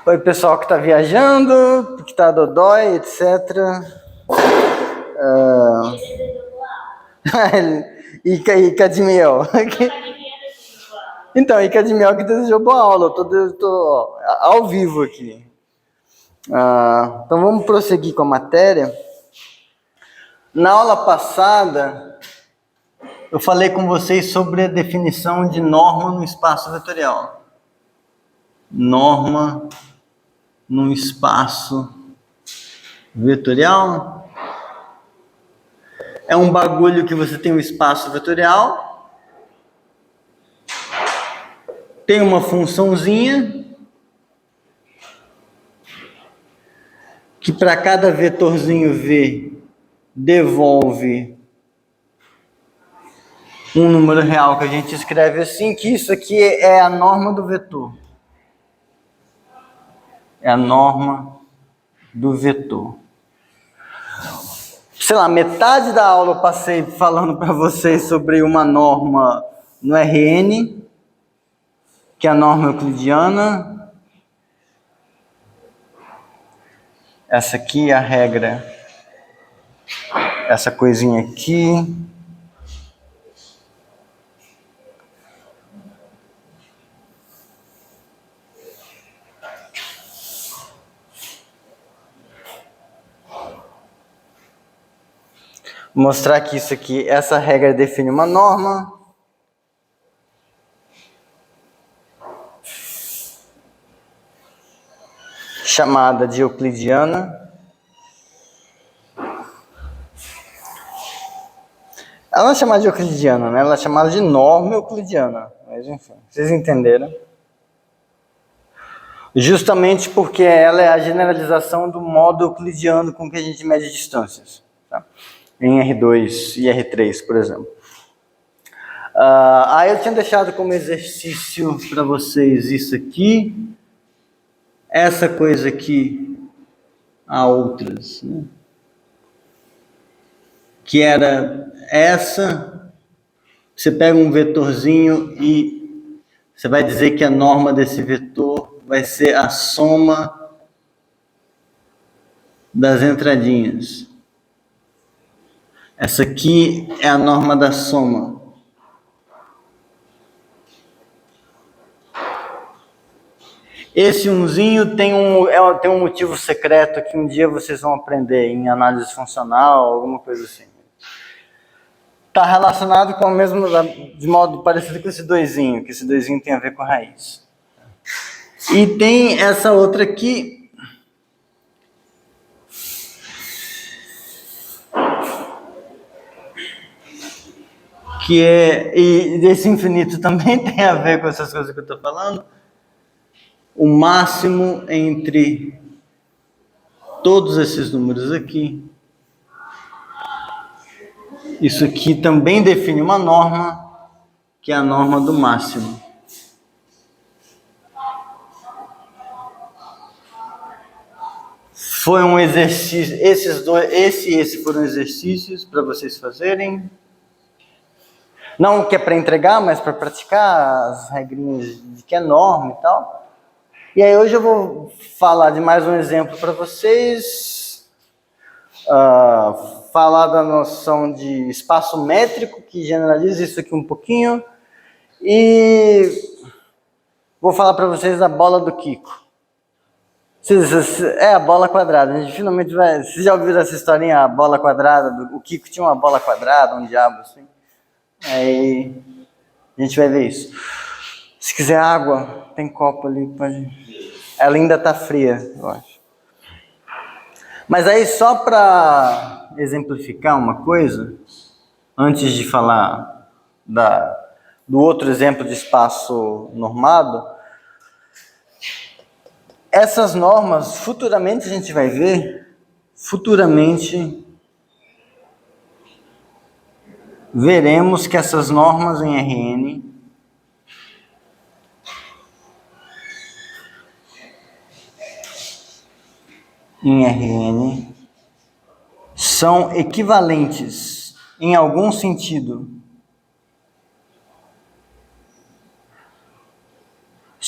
Oi, pessoal que está viajando, que está dodói, etc. E Cadmiel. Então, e Cadmiel que desejou boa aula. Eu tô ao vivo aqui. Então, vamos prosseguir com a matéria. Na aula passada, eu falei com vocês sobre a definição de norma no espaço vetorial. Norma no espaço vetorial é um bagulho que você tem um espaço vetorial, tem uma funçãozinha que para cada vetorzinho V devolve um número real que a gente escreve assim, que isso aqui é a norma do vetor. É a norma do vetor. Sei lá, metade da aula eu passei falando para vocês sobre uma norma no Rn, que é a norma euclidiana. Essa aqui é a regra, essa coisinha aqui. Mostrar que isso aqui, essa regra define uma norma. Chamada de euclidiana. Ela não é chamada de euclidiana, né? Ela é chamada de norma euclidiana. Mas enfim, vocês entenderam. Justamente porque ela é a generalização do modo euclidiano com que a gente mede distâncias. Tá? Em R2 e R3, por exemplo. Aí eu tinha deixado como exercício para vocês isso aqui. Essa coisa aqui, há outras, né? Que era essa, você pega um vetorzinho e você vai dizer que a norma desse vetor vai ser a soma das entradinhas. Essa aqui é a norma da soma. Esse umzinho tem um motivo secreto que um dia vocês vão aprender em análise funcional, alguma coisa assim. Está relacionado com o mesmo, de modo parecido com esse doisinho, que esse doisinho tem a ver com a raiz. E tem essa outra aqui, que e esse infinito também tem a ver com essas coisas que eu estou falando. O máximo entre todos esses números aqui. Isso aqui também define uma norma, que é a norma do máximo. Foi um exercício, esse foram exercícios para vocês fazerem. Não que é para entregar, mas para praticar as regrinhas de que é norma e tal. E aí hoje eu vou falar de mais um exemplo para vocês. Falar da noção de espaço métrico, que generaliza isso aqui um pouquinho. E vou falar para vocês da bola do Kiko. É a bola quadrada. A gente finalmente vai... Vocês já ouviram essa historinha, a bola quadrada? O Kiko tinha uma bola quadrada, um diabo assim. Aí a gente vai ver isso. Se quiser água, tem copo ali. Pode... Ela ainda está fria, eu acho. Mas aí, só para exemplificar uma coisa, antes de falar do outro exemplo de espaço normado, essas normas, futuramente a gente vai ver, veremos que essas normas em Rn são equivalentes em algum sentido.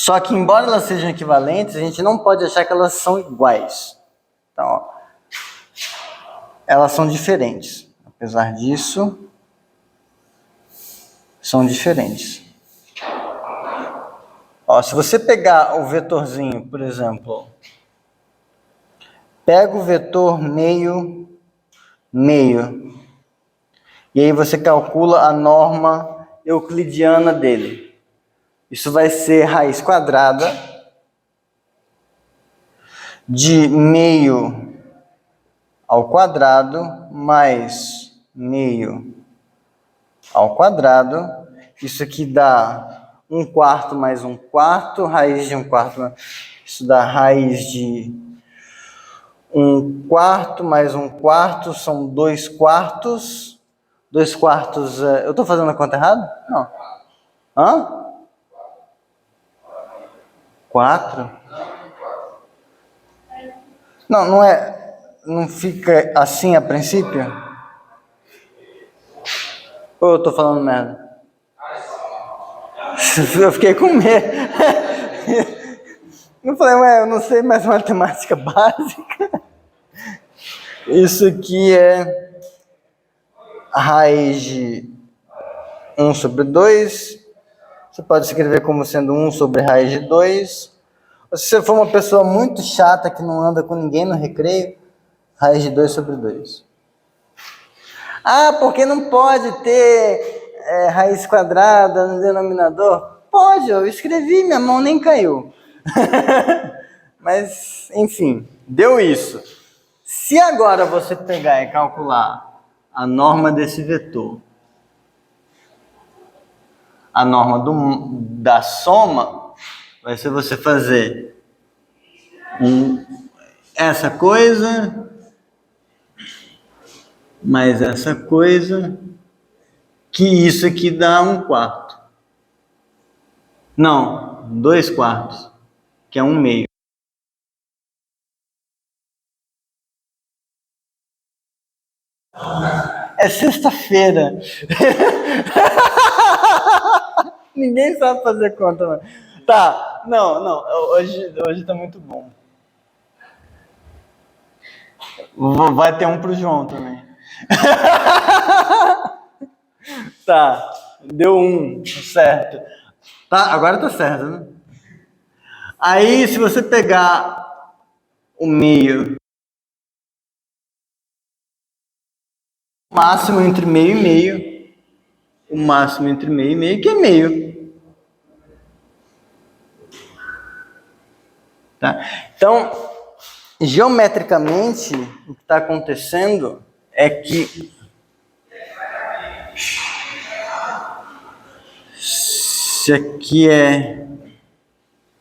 Só que, embora elas sejam equivalentes, a gente não pode achar que elas são iguais. Então, ó, elas são diferentes. Apesar disso, são diferentes. Ó, se você pegar o vetorzinho, por exemplo, pega o vetor meio, meio, e aí você calcula a norma euclidiana dele. Isso vai ser raiz quadrada de meio ao quadrado mais meio ao quadrado. Isso aqui dá 1/4 mais 1/4, raiz de 1/4, isso dá raiz de 1/4 mais 1/4, são 2/4. 2/4, eu estou fazendo a conta errada? Não. Hã? 4? Não, não é. Não fica assim a princípio? Ou eu estou falando merda? Eu fiquei com medo. Eu falei, ué, eu não sei mais matemática básica. Isso aqui é a raiz de 1/2. Você pode escrever como sendo 1 sobre raiz de 2. Ou se você for uma pessoa muito chata que não anda com ninguém no recreio, raiz de 2/2. Ah, porque não pode ter raiz quadrada no denominador? Pode, eu escrevi, minha mão nem caiu. Mas, enfim, deu isso. Se agora você pegar e calcular a norma desse vetor, a norma da soma, vai ser você fazer essa coisa mais essa coisa, que isso aqui dá 1/4. Não, 2/4, que é 1/2. É sexta-feira. Ninguém sabe fazer conta, não. Tá, não, hoje tá muito bom. Vai ter um pro João também. Tá, deu 1, certo. Tá, agora tá certo, né? Aí, se você pegar o meio, o máximo entre meio e meio, o máximo entre meio e meio, que é meio. Tá? Então, geometricamente, o que está acontecendo é que se aqui é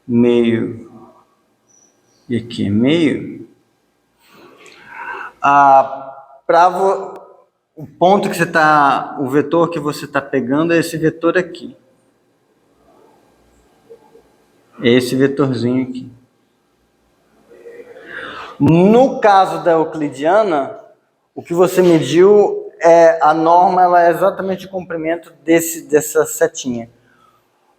meio e aqui é meio, o ponto que você está, o vetor que você está pegando é esse vetor aqui. É esse vetorzinho aqui. No caso da euclidiana, o que você mediu a norma, ela é exatamente o comprimento dessa setinha.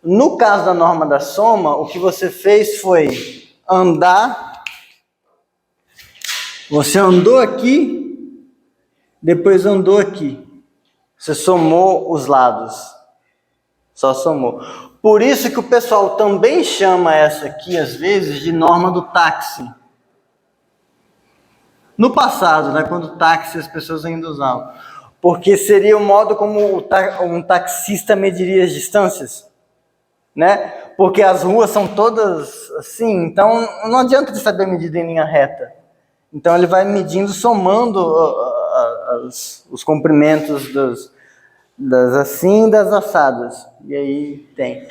No caso da norma da soma, o que você fez foi andar. Você andou aqui, depois andou aqui. Você somou os lados. Só somou. Por isso que o pessoal também chama essa aqui, às vezes, de norma do táxi. No passado, né, quando táxi as pessoas ainda usavam. Porque seria o modo como um taxista mediria as distâncias. Né? Porque as ruas são todas assim, então não adianta ele saber medir em linha reta. Então ele vai medindo, somando os comprimentos das assim e das assadas. E aí tem.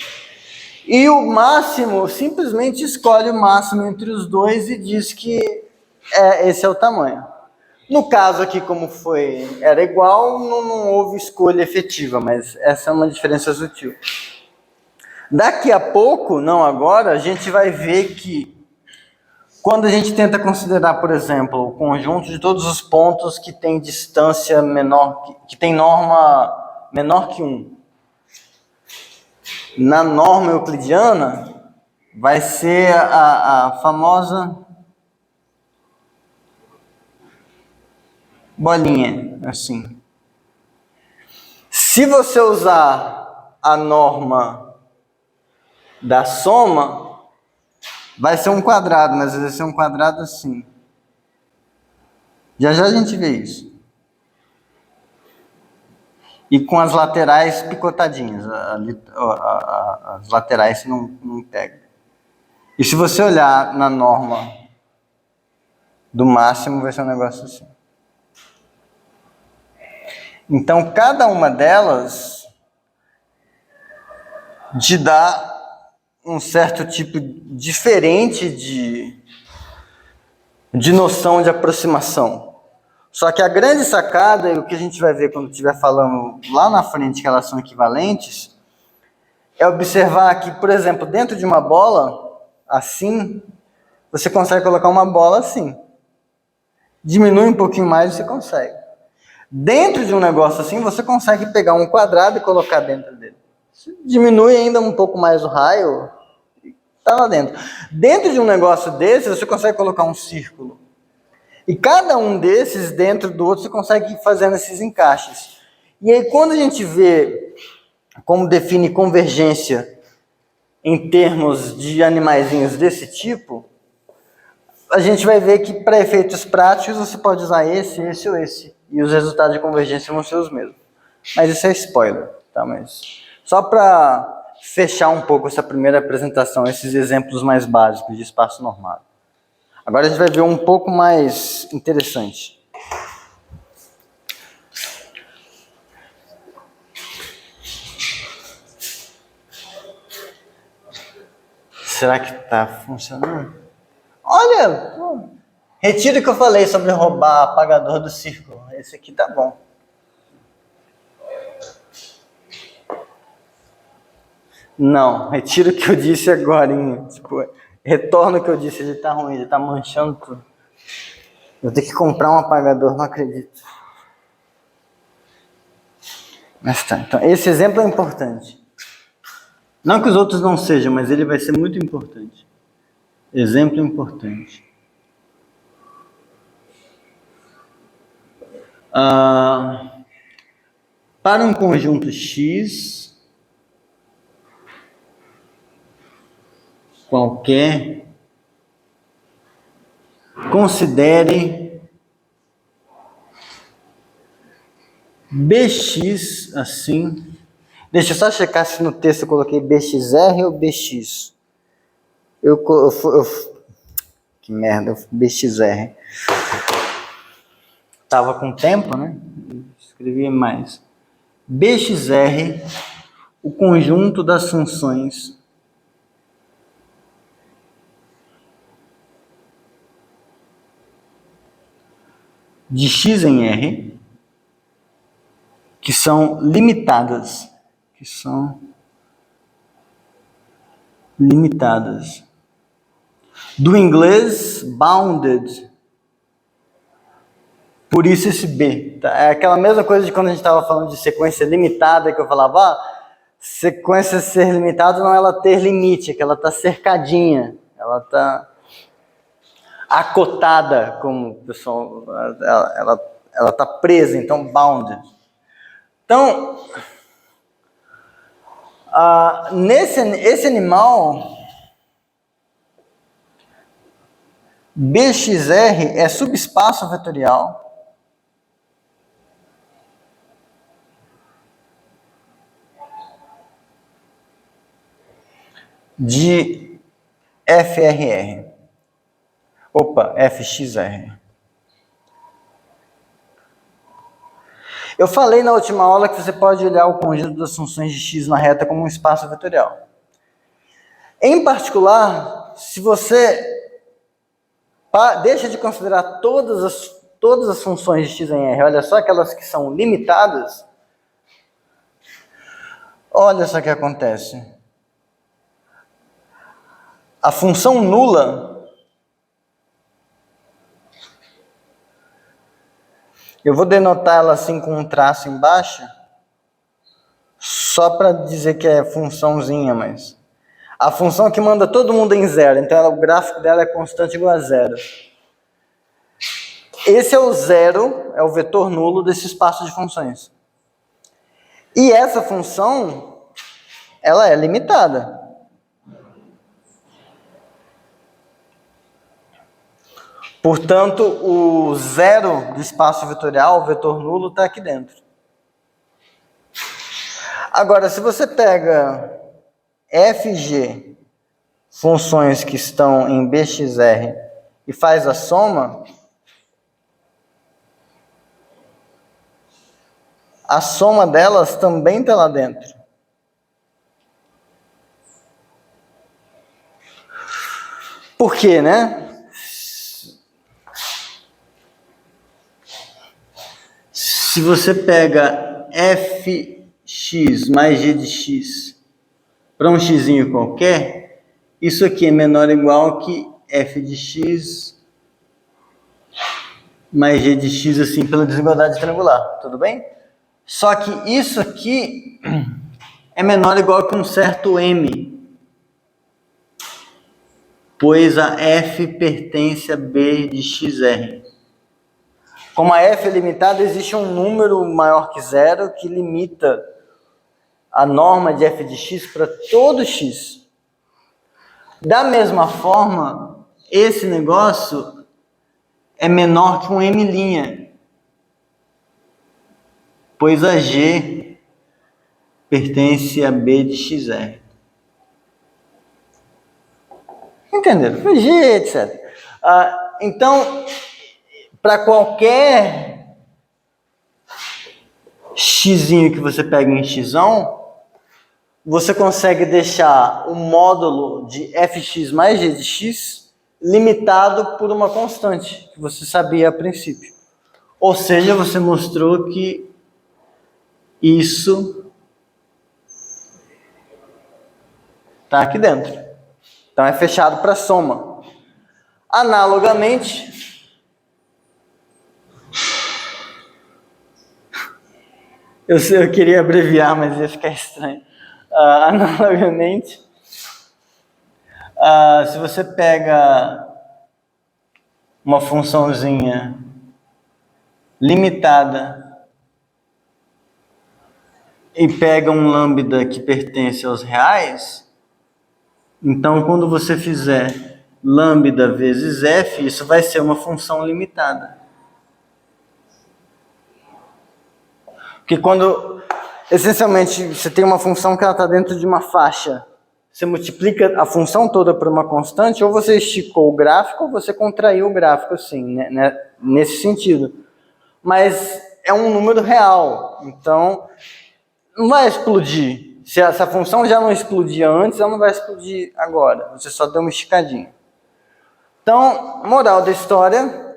E o máximo, simplesmente escolhe o máximo entre os dois e diz que esse é o tamanho. No caso aqui, como era igual, não houve escolha efetiva, mas essa é uma diferença sutil. Daqui a pouco, não agora, a gente vai ver que quando a gente tenta considerar, por exemplo, o conjunto de todos os pontos que tem distância menor, que tem norma menor que 1, na norma euclidiana, vai ser a famosa bolinha, assim. Se você usar a norma da soma, vai ser um quadrado, mas vai ser um quadrado assim. Já já a gente vê isso. E com as laterais picotadinhas. As laterais não pegam. E se você olhar na norma do máximo, vai ser um negócio assim. Então, cada uma delas te dá um certo tipo diferente de noção de aproximação. Só que a grande sacada, e o que a gente vai ver quando estiver falando lá na frente que elas são equivalentes, é observar que, por exemplo, dentro de uma bola, assim, você consegue colocar uma bola assim. Diminui um pouquinho mais, você consegue. Dentro de um negócio assim, você consegue pegar um quadrado e colocar dentro dele. Diminui ainda um pouco mais o raio, está lá dentro. Dentro de um negócio desse, você consegue colocar um círculo. E cada um desses, dentro do outro, você consegue ir fazendo esses encaixes. E aí, quando a gente vê como define convergência em termos de animaizinhos desse tipo, a gente vai ver que para efeitos práticos você pode usar esse ou esse. E os resultados de convergência vão ser os mesmos. Mas isso é spoiler, tá? Mas só para fechar um pouco essa primeira apresentação, esses exemplos mais básicos de espaço normado. Agora a gente vai ver um pouco mais interessante. Será que está funcionando? Olha, retiro o que eu falei sobre roubar apagador do círculo. Esse aqui tá bom. Não, retiro o que eu disse agora. Tipo, retorno o que eu disse, ele tá ruim, ele tá manchando tudo. Eu tenho que comprar um apagador, não acredito. Mas tá, então esse exemplo é importante. Não que os outros não sejam, mas ele vai ser muito importante. Exemplo importante. Para um conjunto X qualquer, considere BX assim. Deixa eu só checar se no texto eu coloquei BXR ou BX. Que merda, BXR. Tava com tempo, né? Escrevi mais. BXR, o conjunto das funções de x em R, que são limitadas. Do inglês, bounded. Por isso esse B. Tá? É aquela mesma coisa de quando a gente estava falando de sequência limitada, que eu falava, sequência ser limitada não é ela ter limite, é que ela está cercadinha, ela está acotada, como o pessoal, ela está presa, então bounded. Então, esse animal, BXR é subespaço vetorial de FRR. Opa, FXR. Eu falei na última aula que você pode olhar o conjunto das funções de x na reta como um espaço vetorial. Em particular, se você deixa de considerar todas as funções de x em R, olha só aquelas que são limitadas, olha só o que acontece. A função nula, eu vou denotar ela assim com um traço embaixo, só para dizer que é funçãozinha, mas A função que manda todo mundo em zero. Então, o gráfico dela é constante igual a zero. Esse é o zero, é o vetor nulo desse espaço de funções. E essa função, ela é limitada. Portanto, o zero do espaço vetorial, o vetor nulo, está aqui dentro. Agora, se você pega fg, funções que estão em bxr, e faz a soma, a soma delas também está lá dentro. Por quê, né? Se você pega fx mais g de x para um xzinho qualquer, isso aqui é menor ou igual que f de x mais g de x, assim, pela desigualdade triangular, tudo bem? Só que isso aqui é menor ou igual que um certo m, pois a f pertence a b de xr. Como a f é limitada, existe um número maior que zero que limita a norma de f de x para todo x. Da mesma forma, esse negócio é menor que um m', pois a g pertence a b de xr. Entenderam? G, etc. Então, para qualquer xzinho que você pega em xão, você consegue deixar o módulo de fx mais g de x limitado por uma constante, que você sabia a princípio. Ou seja, você mostrou que isso está aqui dentro. Então é fechado para soma. Analogamente, eu queria abreviar, mas ia ficar estranho. Analogamente, se você pega uma funçãozinha limitada e pega um lambda que pertence aos reais, então quando você fizer lambda vezes f, isso vai ser uma função limitada. Porque quando, essencialmente, você tem uma função que ela está dentro de uma faixa, você multiplica a função toda por uma constante, ou você esticou o gráfico, ou você contraiu o gráfico, assim, né, nesse sentido. Mas é um número real, então não vai explodir. Se essa função já não explodia antes, ela não vai explodir agora. Você só deu uma esticadinha. Então, moral da história,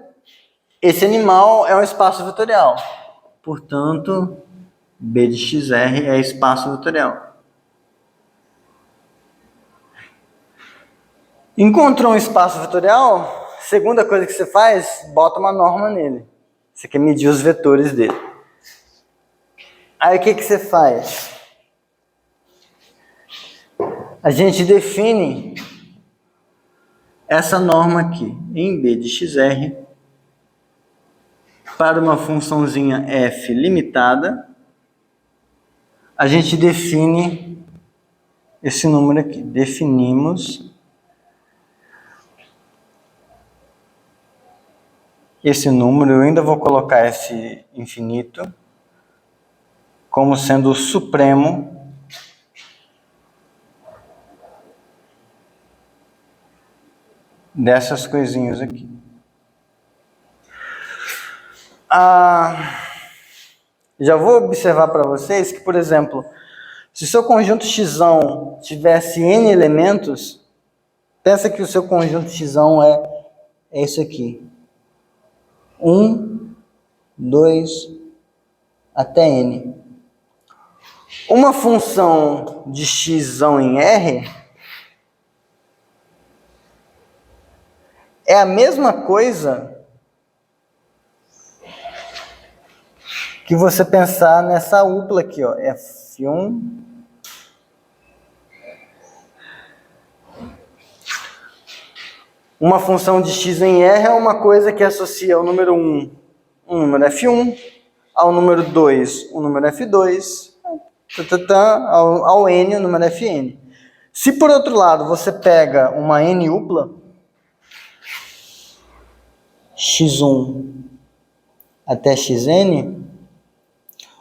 esse animal é um espaço vetorial. Portanto, b de xr é espaço vetorial. Encontrou um espaço vetorial? Segunda coisa que você faz, bota uma norma nele. Você quer medir os vetores dele. Aí o que você faz? A gente define essa norma aqui, em b de xr, para uma funçãozinha f limitada, a gente define esse número aqui. Definimos esse número, eu ainda vou colocar esse infinito como sendo o supremo dessas coisinhas aqui. Já vou observar para vocês que, por exemplo, se o seu conjunto x tivesse n elementos, pensa que o seu conjunto x é isso aqui. 1, 2, até n. Uma função de x em R é a mesma coisa que você pensar nessa upla aqui, ó, F1, Uma função de x em R é uma coisa que associa o número 1, um número f1, ao número 2, um número f2, ao n, o número fn. Se por outro lado você pega uma n-upla, x1 até xn,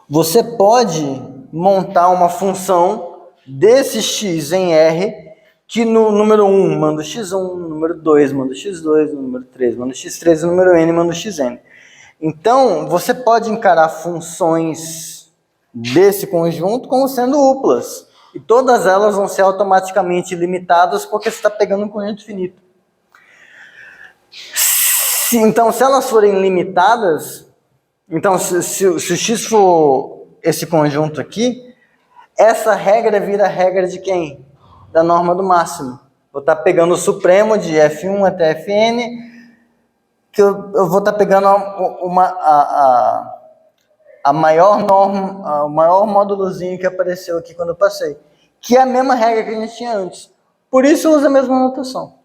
você pode montar uma função desse x em R, que no número 1 manda o x1, no número 2 manda o x2, no número 3 manda o x3, no número n manda o xn. Então, você pode encarar funções desse conjunto como sendo uplas. E todas elas vão ser automaticamente limitadas porque você está pegando um conjunto finito. Então, se elas forem limitadas, então se o x for esse conjunto aqui, essa regra vira a regra de quem? Da norma do máximo. Vou estar pegando o supremo de f1 até fn, que eu vou estar pegando a maior norma, o maior módulozinho que apareceu aqui quando eu passei, que é a mesma regra que a gente tinha antes. Por isso eu uso a mesma notação.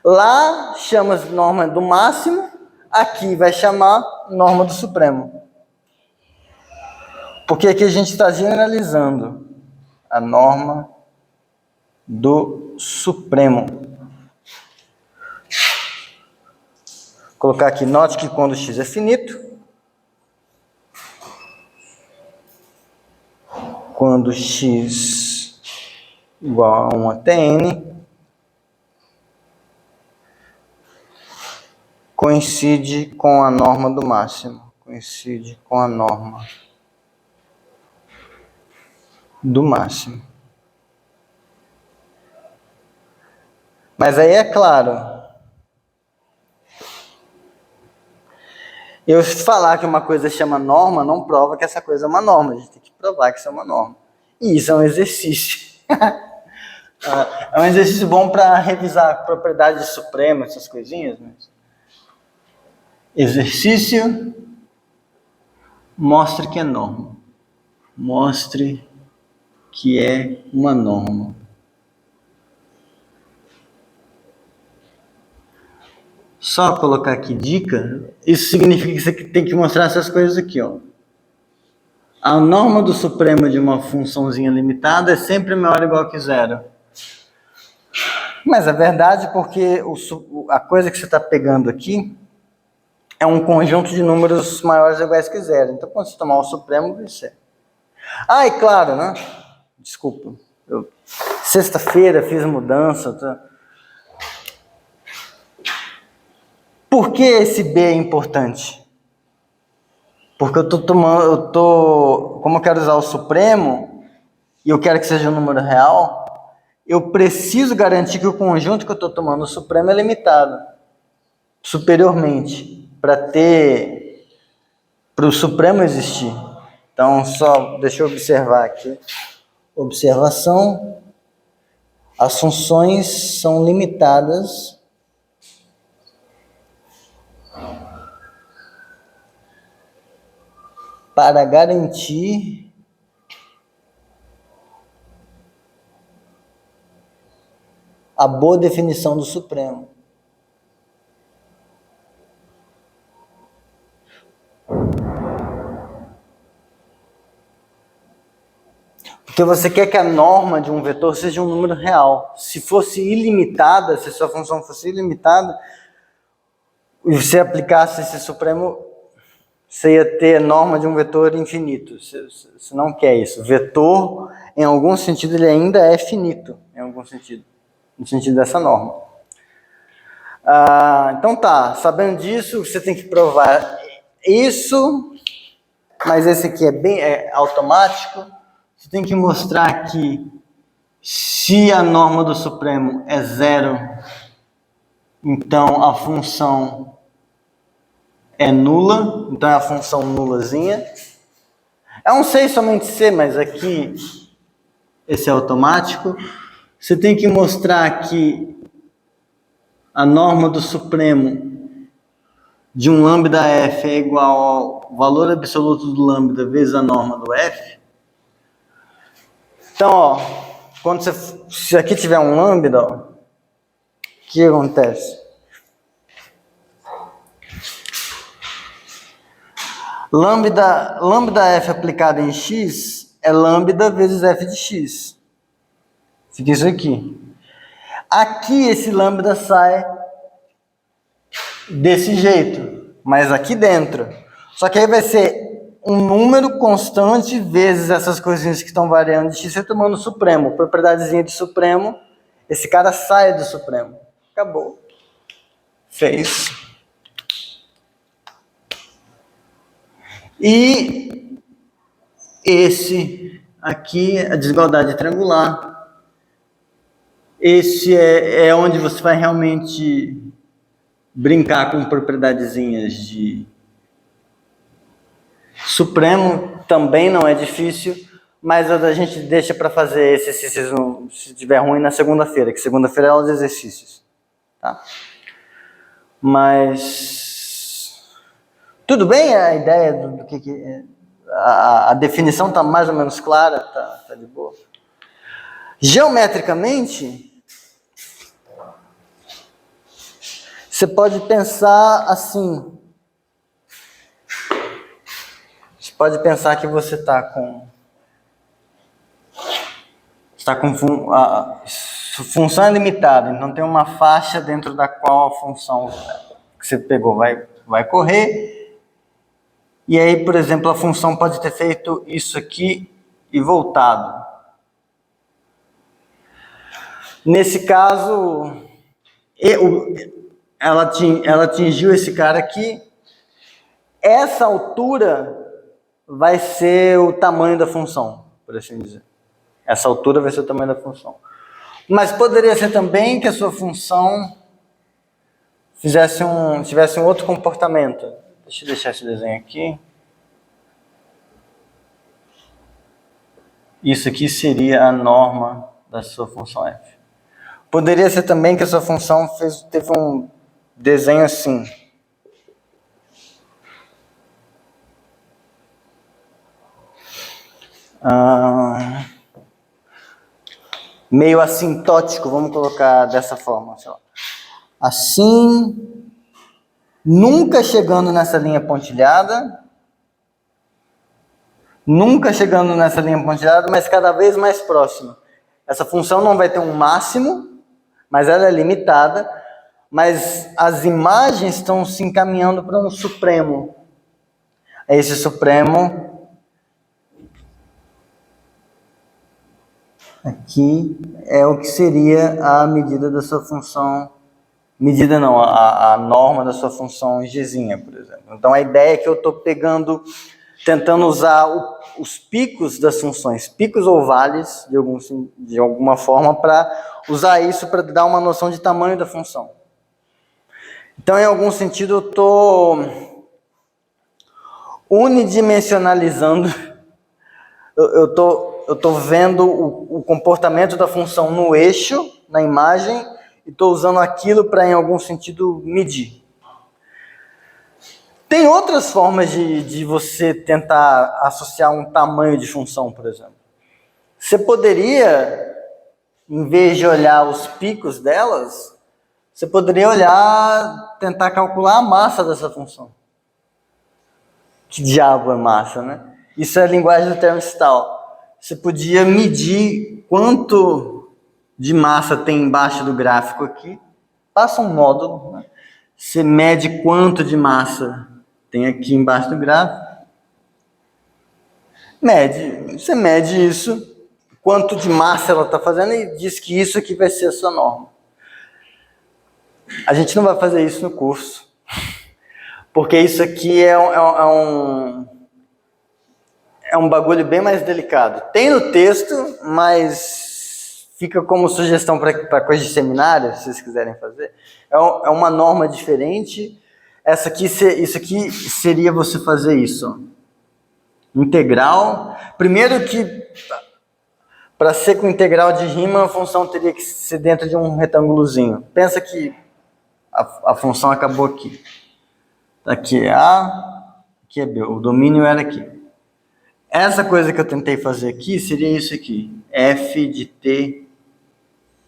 Lá chama norma do máximo, aqui vai chamar norma do supremo. Porque aqui a gente está generalizando a norma do supremo. Vou colocar aqui, note que quando x é finito, quando x igual a 1 até n, coincide com a norma do máximo. Coincide com a norma do máximo. Mas aí é claro, eu falar que uma coisa chama norma não prova que essa coisa é uma norma. A gente tem que provar que isso é uma norma. E isso é um exercício. É um exercício bom para revisar propriedades supremas, essas coisinhas. Mas... exercício, mostre que é norma. Mostre que é uma norma. Só colocar aqui dica, isso significa que você tem que mostrar essas coisas aqui, ó. A norma do supremo de uma funçãozinha limitada é sempre maior ou igual que zero. Mas é verdade porque a coisa que você está pegando aqui é um conjunto de números maiores ou iguais que zero. Então, quando você tomar o supremo, vai ser. Ah, e claro, né? Desculpa. Sexta-feira fiz mudança. Tá? Por que esse B é importante? Porque como eu quero usar o supremo, e eu quero que seja um número real, eu preciso garantir que o conjunto que eu estou tomando o supremo é limitado, superiormente, para o supremo existir. Então, só deixa eu observar aqui. Observação. As funções são limitadas para garantir a boa definição do supremo. Porque você quer que a norma de um vetor seja um número real. Se fosse ilimitada, se sua função fosse ilimitada, e você aplicasse esse supremo, você ia ter a norma de um vetor infinito. Você não quer isso. Vetor, em algum sentido, ele ainda é finito, em algum sentido. No sentido dessa norma. Então tá, sabendo disso, você tem que provar isso, mas esse aqui é automático. Você tem que mostrar que se a norma do supremo é zero, então a função é nula, então é a função nulazinha. É um C somente C, mas aqui esse é automático. Você tem que mostrar que a norma do supremo de um lambda f é igual ao valor absoluto do lambda vezes a norma do f. Então, ó, se aqui tiver um lambda, ó, que acontece? Lambda f aplicado em x é lambda vezes f de x. Fica isso aqui. Aqui esse lambda sai desse jeito, mas aqui dentro. Só que aí vai ser um número constante vezes essas coisinhas que estão variando de x, você tomando o supremo. Propriedadezinha de supremo, esse cara sai do supremo. Acabou. Fez. E esse aqui, a desigualdade triangular. Esse é onde você vai realmente brincar com propriedadezinhas de supremo. Também não é difícil, mas a gente deixa para fazer esse exercício, se tiver ruim, na segunda-feira, que segunda-feira é os exercícios. Tá? Mas tudo bem a ideia do que é. A definição está mais ou menos clara, tá de boa. Geometricamente, você pode pensar assim. Você pode pensar que você está com a função é limitada, então tem uma faixa dentro da qual a função que você pegou vai correr. E aí, por exemplo, a função pode ter feito isso aqui e voltado. Nesse caso, ela atingiu esse cara aqui. Essa altura vai ser o tamanho da função, por assim dizer. Essa altura vai ser o tamanho da função. Mas poderia ser também que a sua função tivesse um outro comportamento. Deixa eu deixar esse desenho aqui. Isso aqui seria a norma da sua função f. Poderia ser também que a sua função teve um desenho assim. Meio assintótico, vamos colocar dessa forma. Sei lá. Assim, nunca chegando nessa linha pontilhada, mas cada vez mais próximo. Essa função não vai ter um máximo, mas ela é limitada, mas as imagens estão se encaminhando para um supremo. Esse supremo aqui é o que seria a medida da sua função. Medida não, a norma da sua função gzinha, por exemplo. Então a ideia é que eu estou tentando usar os picos das funções, picos ou vales, de alguma forma, para usar isso para dar uma noção de tamanho da função. Então, em algum sentido, eu estou unidimensionalizando, eu estou vendo o comportamento da função no eixo, na imagem, e estou usando aquilo para, em algum sentido, medir. Tem outras formas de você tentar associar um tamanho de função, por exemplo. Você poderia, em vez de olhar os picos delas, você poderia tentar calcular a massa dessa função. Que diabo é massa, né? Isso é a linguagem do Termstal. Você podia medir quanto de massa tem embaixo do gráfico aqui. Passa um módulo, né? Você mede quanto de massa tem aqui embaixo do gráfico. Você mede isso, quanto de massa ela está fazendo e diz que isso aqui vai ser a sua norma. A gente não vai fazer isso no curso, porque isso aqui é um bagulho bem mais delicado. Tem no texto, mas fica como sugestão para coisa de seminário, se vocês quiserem fazer. É uma norma diferente. Isso aqui seria você fazer isso. Ó. Integral. Primeiro que, para ser com integral de rima, a função teria que ser dentro de um retângulozinho. Pensa que a função acabou aqui. Aqui é A, aqui é B. O domínio era aqui. Essa coisa que eu tentei fazer aqui seria isso aqui. F de t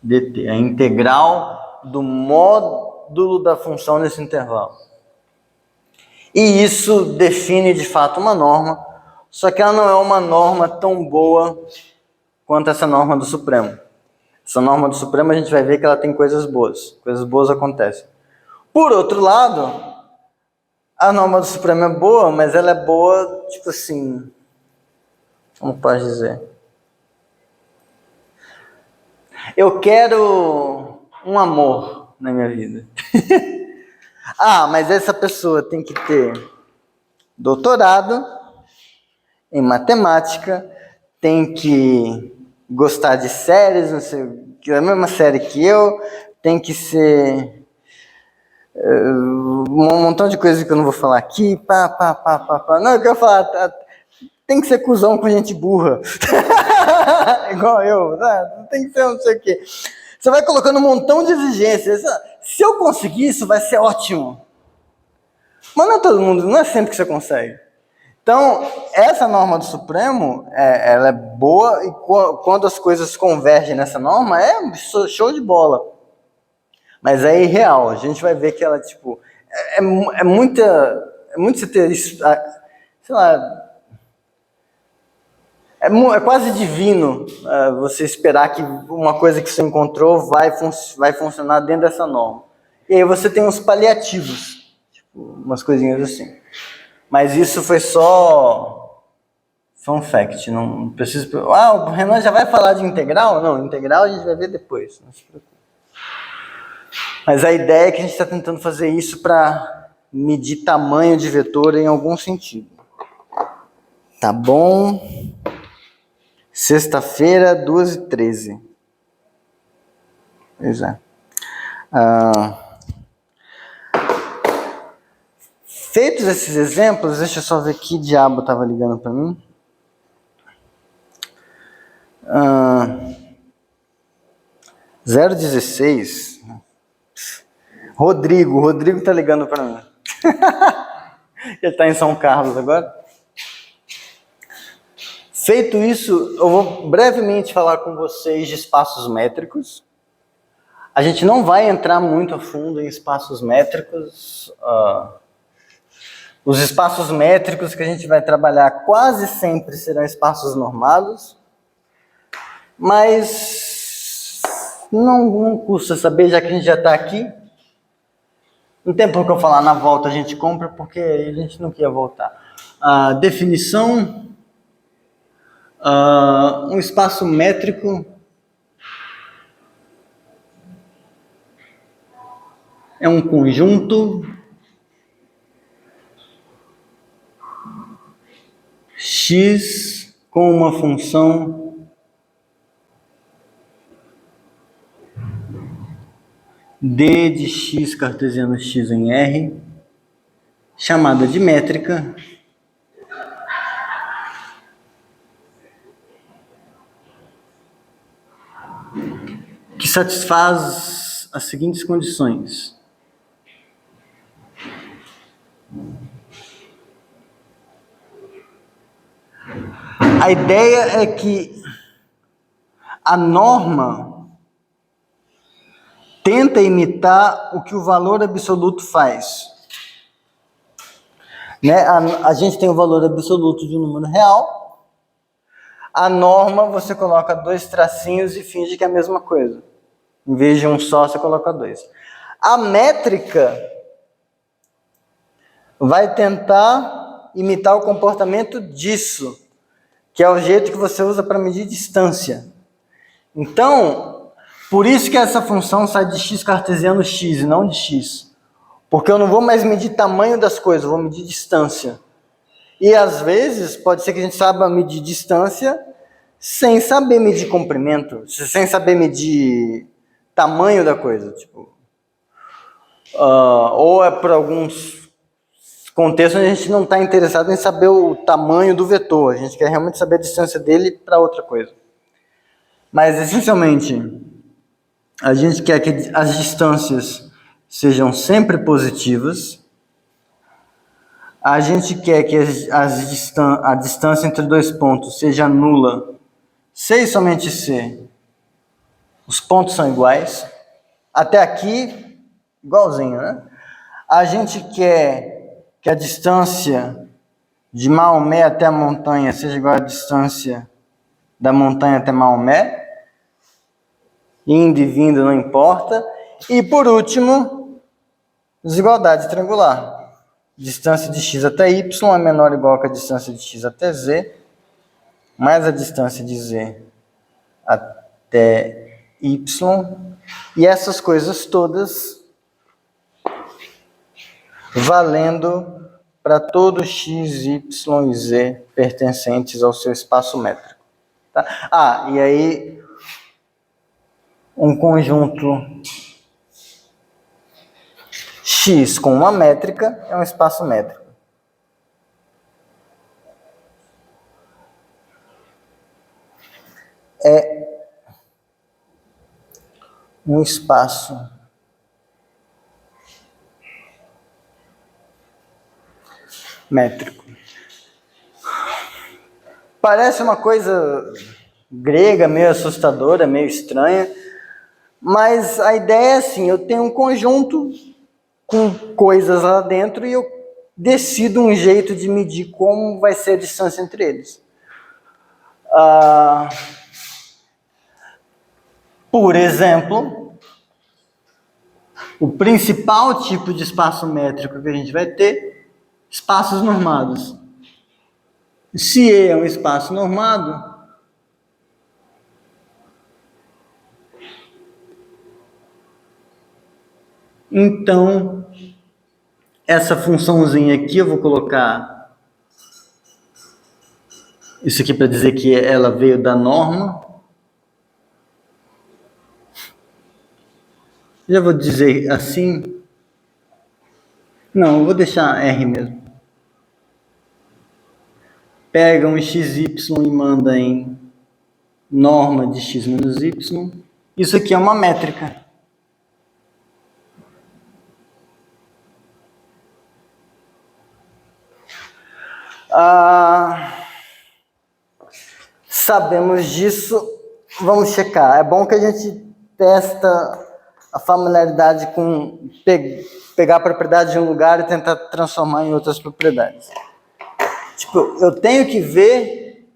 dt. A integral do módulo da função nesse intervalo. E isso define de fato uma norma, só que ela não é uma norma tão boa quanto essa norma do Supremo. Essa norma do Supremo a gente vai ver que ela tem coisas boas acontecem. Por outro lado, a norma do Supremo é boa, mas ela é boa, tipo assim, como posso dizer? Eu quero um amor na minha vida. Mas essa pessoa tem que ter doutorado em matemática, tem que gostar de séries, não sei, a mesma série que eu, tem que ser um montão de coisas que eu não vou falar aqui, Não, eu quero falar, tem que ser cuzão com gente burra. Igual eu, tem que ser não sei o quê. Você vai colocando um montão de exigências. Se eu conseguir isso, vai ser ótimo. Mas não é todo mundo, não é sempre que você consegue. Então, essa norma do Supremo, ela é boa, e quando as coisas convergem nessa norma, é show de bola. Mas é irreal. A gente vai ver que ela, tipo, é muito você ter, sei lá, é quase divino você esperar que uma coisa que você encontrou vai funcionar dentro dessa norma. E aí você tem uns paliativos, tipo, umas coisinhas assim. Mas isso foi só fun fact, não precisa... o Renan já vai falar de integral? Não, integral a gente vai ver depois, não se preocupe. Mas a ideia é que a gente está tentando fazer isso para medir tamanho de vetor em algum sentido. Tá bom? Sexta-feira, 2h13. Pois é. Feitos esses exemplos, deixa eu só ver que diabo estava ligando para mim. 016. Rodrigo tá ligando para mim. Ele está em São Carlos agora. Feito isso, eu vou brevemente falar com vocês de espaços métricos. A gente não vai entrar muito a fundo em espaços métricos. Os espaços métricos que a gente vai trabalhar quase sempre serão espaços normados. Mas não custa saber, já que a gente já está aqui. Não tem por que eu falar na volta a gente compra, porque a gente não quer voltar. Definição. Um espaço métrico é um conjunto X com uma função D de X cartesiano X em R, chamada de métrica, que satisfaz as seguintes condições. A ideia é que a norma tenta imitar o que o valor absoluto faz. Né? A gente tem o valor absoluto de um número real. A norma, você coloca 2 tracinhos e finge que é a mesma coisa. Em vez de um só, você coloca 2. A métrica vai tentar imitar o comportamento disso, que é o jeito que você usa para medir distância. Então, por isso que essa função sai de x cartesiano x e não de x. Porque eu não vou mais medir tamanho das coisas, eu vou medir distância. E às vezes, pode ser que a gente saiba medir distância sem saber medir comprimento, sem saber medir tamanho da coisa. Tipo, ou é por alguns contextos onde a gente não está interessado em saber o tamanho do vetor, a gente quer realmente saber a distância dele para outra coisa. Mas, essencialmente, a gente quer que as distâncias sejam sempre positivas, a gente quer que a distância entre 2 pontos seja nula, se e somente se os pontos são iguais, Até aqui, igualzinho, né? A gente quer que a distância de Maomé até a montanha seja igual à distância da montanha até Maomé. Indo e vindo, não importa. E por último, desigualdade triangular. Distância de x até y é menor ou igual que a distância de x até z, mais a distância de z até y. E essas coisas todas valendo para todos x, y e z pertencentes ao seu espaço métrico. Tá? E aí um conjunto X com uma métrica é um espaço métrico. É um espaço métrico. Parece uma coisa grega, meio assustadora, meio estranha, mas a ideia é assim, eu tenho um conjunto com coisas lá dentro e eu decido um jeito de medir como vai ser a distância entre eles. Por exemplo, o principal tipo de espaço métrico que a gente vai ter, espaços normados. Se E é um espaço normado, então essa funçãozinha aqui eu vou colocar isso aqui para dizer que ela veio da norma. Já vou dizer assim. Não, eu vou deixar R mesmo. Pega um xy e manda em norma de x menos y. Isso aqui é uma métrica. Sabemos disso, vamos checar. É bom que a gente testa a familiaridade com pegar a propriedade de um lugar e tentar transformar em outras propriedades. Tipo, eu tenho que ver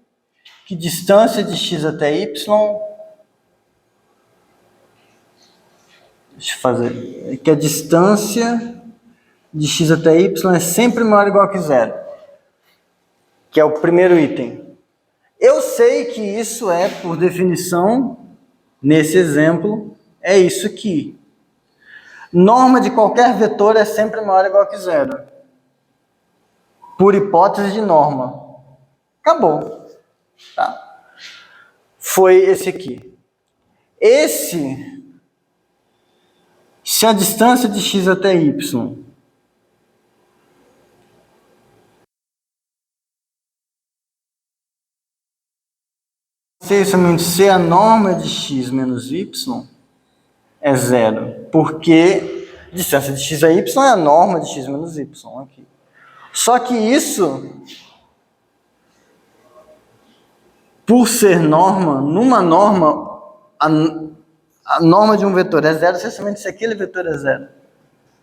que distância de x até y... Deixa eu fazer... Que a distância de x até y é sempre maior ou igual que zero. Que é o primeiro item. Eu sei que isso é, por definição, nesse exemplo, é isso aqui. Norma de qualquer vetor é sempre maior ou igual que zero. Por hipótese de norma. Acabou. Tá? Foi esse aqui. Se a distância de x até y se a norma de x menos y é zero, porque a distância de x a y é a norma de x menos y aqui. Só que isso, por ser norma, numa norma, a norma de um vetor é zero, se somente se aquele vetor é zero.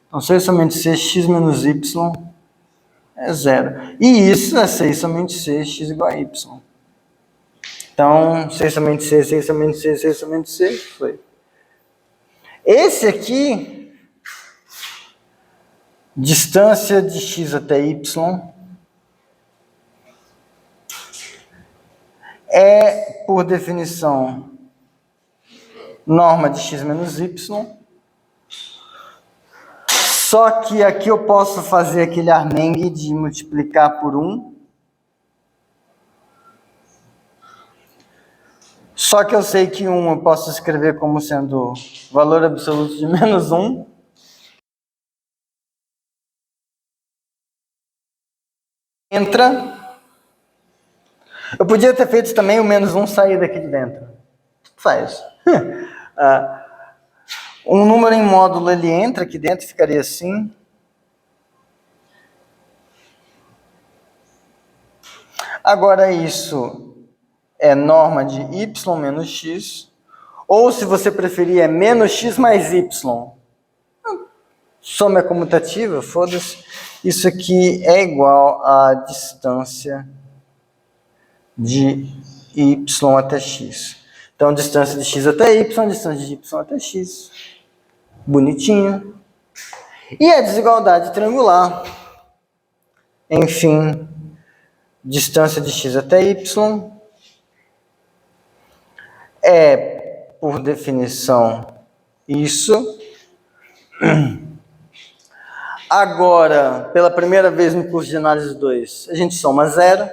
Então, se somente se x menos y é zero. E isso é se somente se x igual a y. Então, se somente se, foi. Esse aqui, distância de x até y, é, por definição, norma de x menos y. Só que aqui eu posso fazer aquele armengue de multiplicar por 1. Só que eu sei que 1 eu posso escrever como sendo valor absoluto de menos 1. Entra. Eu podia ter feito também o menos 1 sair daqui de dentro. Faz. Um número em módulo, ele entra aqui dentro, ficaria assim. Agora isso é norma de y menos x. Ou, se você preferir, é menos x mais y. Soma é comutativa, foda-se. Isso aqui é igual à distância de y até x. Então, distância de x até y, distância de y até x. Bonitinho. E a desigualdade triangular. Enfim, distância de x até y é, por definição, isso. Agora, pela primeira vez no curso de análise 2, a gente soma zero.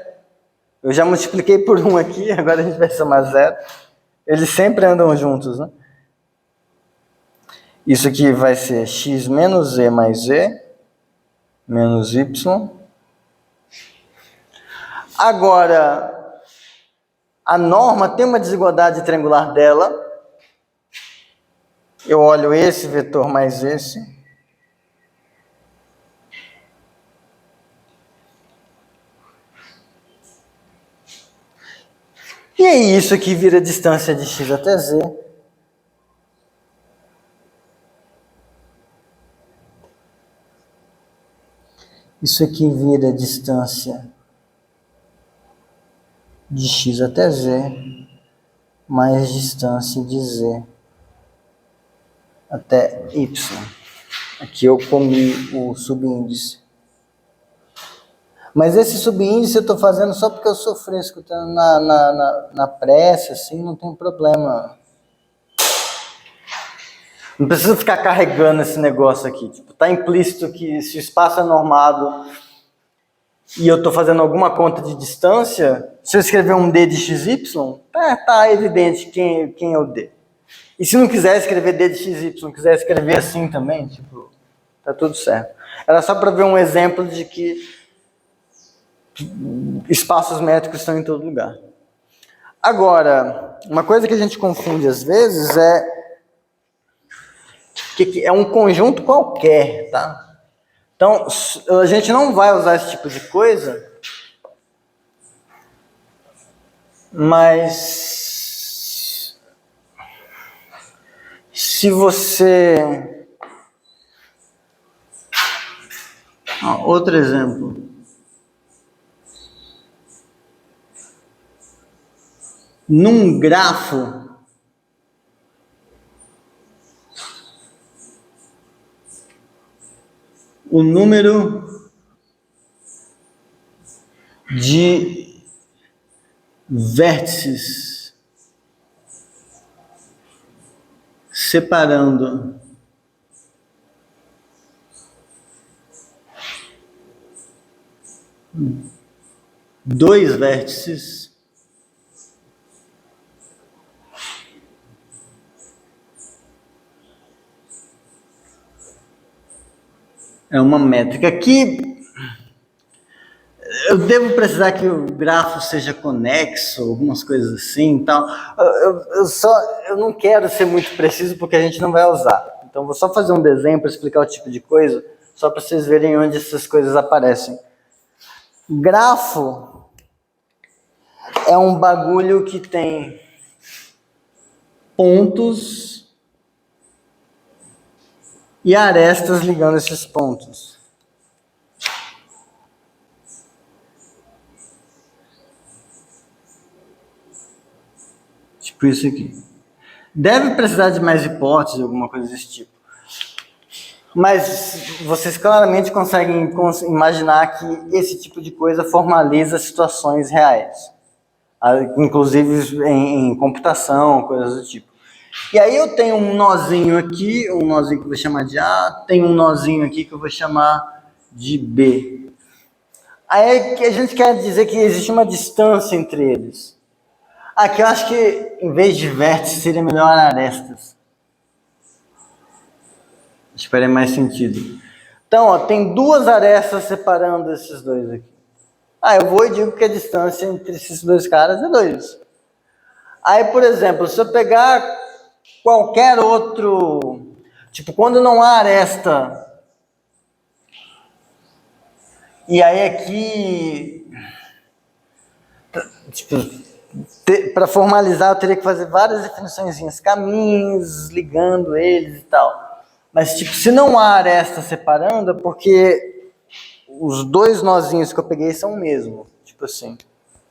Eu já multipliquei por 1 aqui, agora a gente vai somar zero. Eles sempre andam juntos, né? Isso aqui vai ser x menos e mais e, menos y. Agora, a norma tem uma desigualdade triangular dela. Eu olho esse vetor mais esse. E aí isso aqui vira distância de x até z. Isso aqui vira distância de x até z, mais distância de z até y. Aqui eu comi o subíndice. Mas esse subíndice eu estou fazendo só porque eu sou fresco, tá? Na pressa, assim, não tem problema. Não precisa ficar carregando esse negócio aqui. Tipo, tá implícito que se o espaço é normado e eu estou fazendo alguma conta de distância, se eu escrever um d de xy, tá evidente quem é o d. E se não quiser escrever d de xy, quiser escrever assim também, tipo, tá tudo certo. Era só para ver um exemplo de que espaços métricos estão em todo lugar. Agora, uma coisa que a gente confunde às vezes é que é um conjunto qualquer, tá? Então, a gente não vai usar esse tipo de coisa, mas se você... outro exemplo. Num grafo, o número de vértices separando dois vértices é uma métrica que eu devo precisar que o grafo seja conexo, algumas coisas assim e tal. Eu não quero ser muito preciso porque a gente não vai usar. Então, vou só fazer um desenho para explicar o tipo de coisa, só para vocês verem onde essas coisas aparecem. Grafo é um bagulho que tem pontos e arestas ligando esses pontos. Tipo isso aqui. Deve precisar de mais hipóteses, alguma coisa desse tipo. Mas vocês claramente conseguem imaginar que esse tipo de coisa formaliza situações reais. Inclusive em computação, coisas do tipo. E aí eu tenho um nozinho aqui, um nozinho que eu vou chamar de A, tem um nozinho aqui que eu vou chamar de B. Aí a gente quer dizer que existe uma distância entre eles. Aqui eu acho que em vez de vértice seria melhor arestas. Acho que faria mais sentido. Então, ó, tem duas arestas separando esses dois aqui. Eu vou e digo que a distância entre esses dois caras é 2. Aí, por exemplo, se eu pegar qualquer outro... Tipo, quando não há aresta... E aí aqui... Tipo, Para formalizar, eu teria que fazer várias definiçõezinhas, caminhos, ligando eles e tal. Mas, tipo, se não há aresta separando, é porque os dois nozinhos que eu peguei são o mesmo. Tipo assim.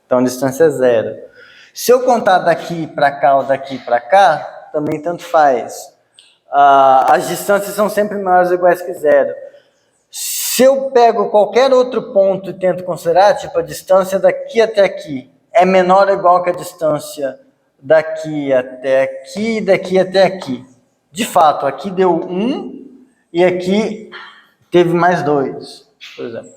Então, a distância é zero. Se eu contar daqui para cá ou daqui para cá, também tanto faz. As distâncias são sempre maiores ou iguais que zero. Se eu pego qualquer outro ponto e tento considerar, tipo, a distância daqui até aqui é menor ou igual que a distância daqui até aqui e daqui até aqui. De fato, aqui deu 1 e aqui teve mais 2, por exemplo.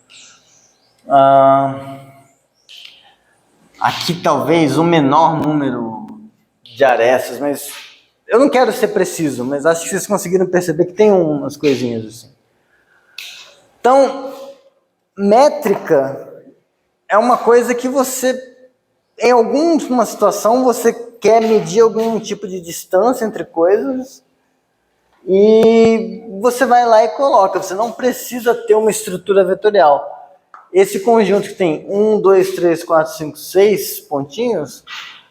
Aqui talvez o menor número de arestas, mas eu não quero ser preciso, mas acho que vocês conseguiram perceber que tem umas coisinhas assim. Então, métrica é uma coisa que você, em alguma situação, você quer medir algum tipo de distância entre coisas e você vai lá e coloca. Você não precisa ter uma estrutura vetorial. Esse conjunto que tem 1, 2, 3, 4, 5, 6 pontinhos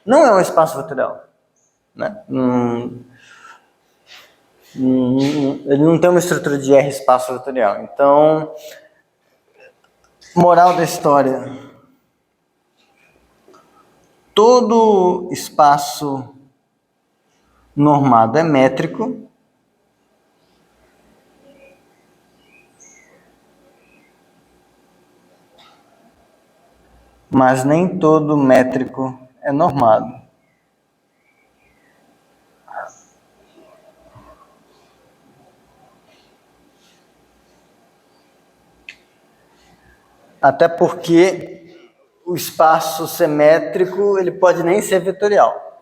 não é um espaço vetorial, né? Ele não tem uma estrutura de R espaço vetorial. Então, moral da história: todo espaço normado é métrico, mas nem todo métrico é normado. Até porque o espaço simétrico ele pode nem ser vetorial,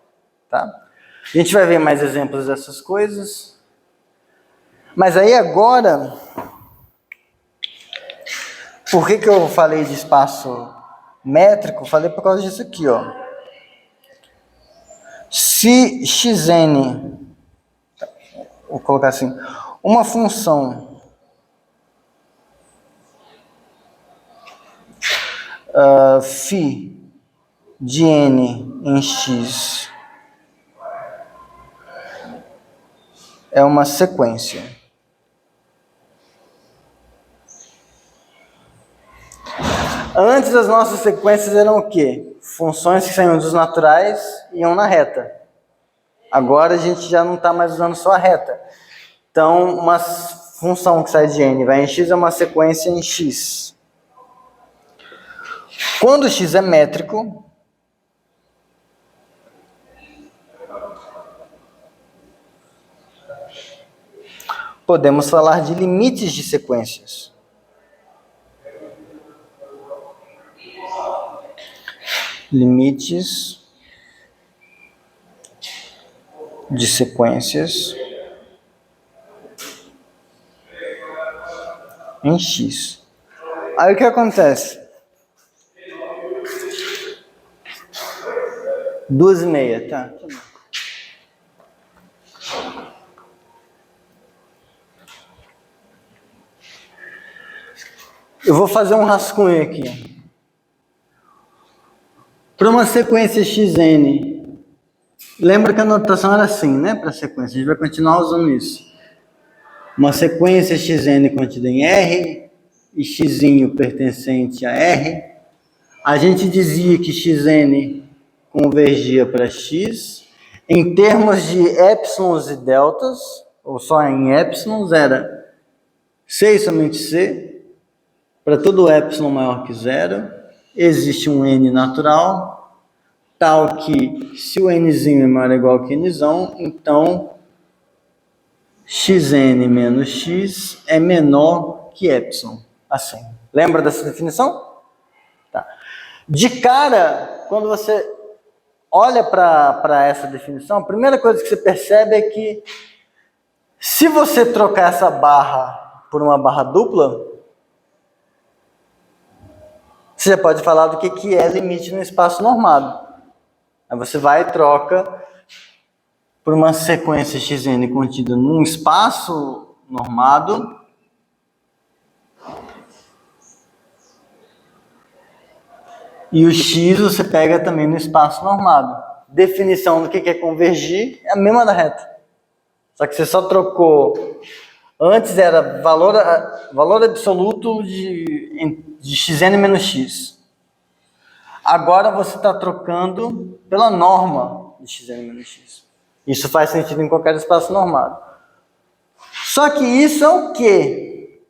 tá? A gente vai ver mais exemplos dessas coisas. Mas aí agora, por que eu falei de espaço métrico? Falei por causa disso aqui, ó. Se xn, vou colocar assim, uma função φ de n em x é uma sequência. Antes as nossas sequências eram o quê? Funções que saíam dos naturais e iam na reta. Agora a gente já não está mais usando só a reta. Então, uma função que sai de n vai em x é uma sequência em x. Quando x é métrico, podemos falar de limites de sequências. Limites de sequências em x. Aí o que acontece? 2,5, tá? Eu vou fazer um rascunho aqui. Para uma sequência xn, lembra que a notação era assim, né? Para sequência, a gente vai continuar usando isso. Uma sequência xn contida em R e x pertencente a R. A gente dizia que xn convergia para x. Em termos de épsilons e deltas, ou só em épsilons, era C e somente C. Para todo épsilon maior que zero, existe um n natural, tal que se o nzinho é maior ou igual que nzão, então xn menos x é menor que epsilon. Assim. Lembra dessa definição? Tá. De cara, quando você olha para essa definição, a primeira coisa que você percebe é que se você trocar essa barra por uma barra dupla, você já pode falar do que é limite no espaço normado. Aí você vai e troca por uma sequência xn contida num espaço normado E o x você pega também no espaço normado. Definição do que é convergir é a mesma da reta. Só que você só trocou. Antes era valor absoluto de xn menos x. Agora você está trocando pela norma de xn menos x. Isso faz sentido em qualquer espaço normado. Só que isso é o quê?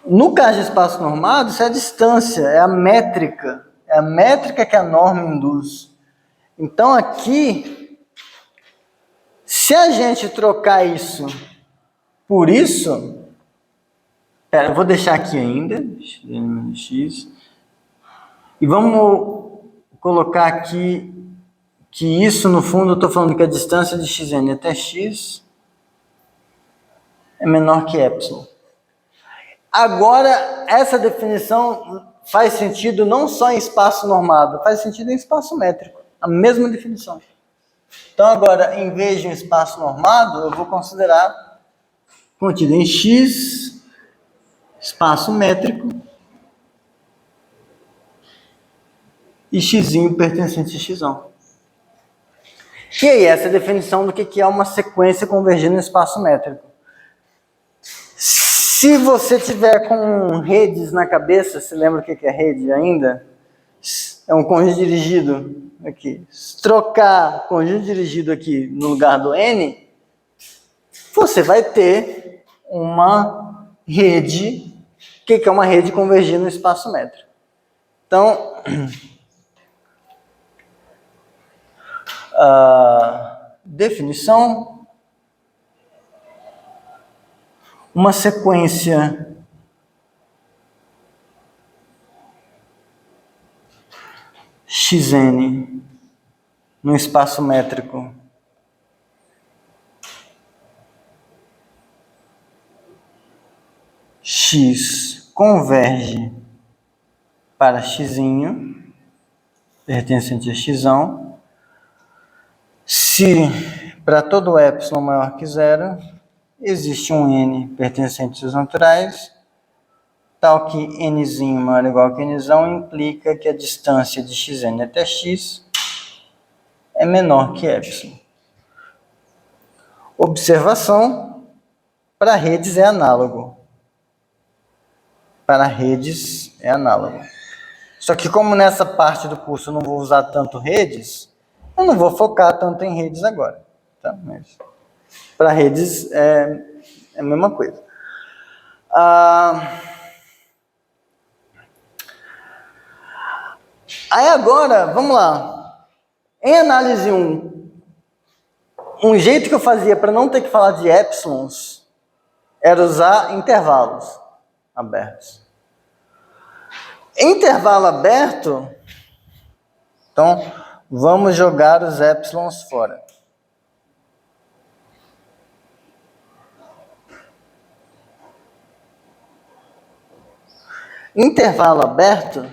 No caso de espaço normado, isso é a distância, é a métrica. É a métrica que a norma induz. Então aqui, se a gente trocar isso por isso, eu vou deixar aqui ainda, x, e vamos colocar aqui que isso, no fundo, eu estou falando que a distância de xn até x é menor que epsilon. Agora, essa definição faz sentido não só em espaço normado, faz sentido em espaço métrico, a mesma definição. Então, agora, em vez de um espaço normado, eu vou considerar contido em x, espaço métrico, e x pertencente a x. E aí, essa é a definição do que é uma sequência convergindo no espaço métrico. Se você tiver com redes na cabeça, você lembra o que é rede ainda? É um conjunto dirigido aqui. Se trocar conjunto dirigido aqui no lugar do n, você vai ter uma rede. O que é uma rede convergindo no espaço métrico? Então, definição: uma sequência xn no espaço métrico x converge para x pertencente a x, se para todo epsilon maior que zero existe um n pertencente a x naturais, tal que n maior ou igual que n implica que a distância de xn até x é menor que epsilon. Observação: para redes é análogo. Para redes é análogo. Só que como nessa parte do curso eu não vou usar tanto redes, eu não vou focar tanto em redes agora. Tá? Mas para redes é a mesma coisa. Aí agora, vamos lá. Em análise 1, um jeito que eu fazia para não ter que falar de épsilons era usar intervalos abertos. Intervalo aberto, então vamos jogar os épsilons fora. Intervalo aberto,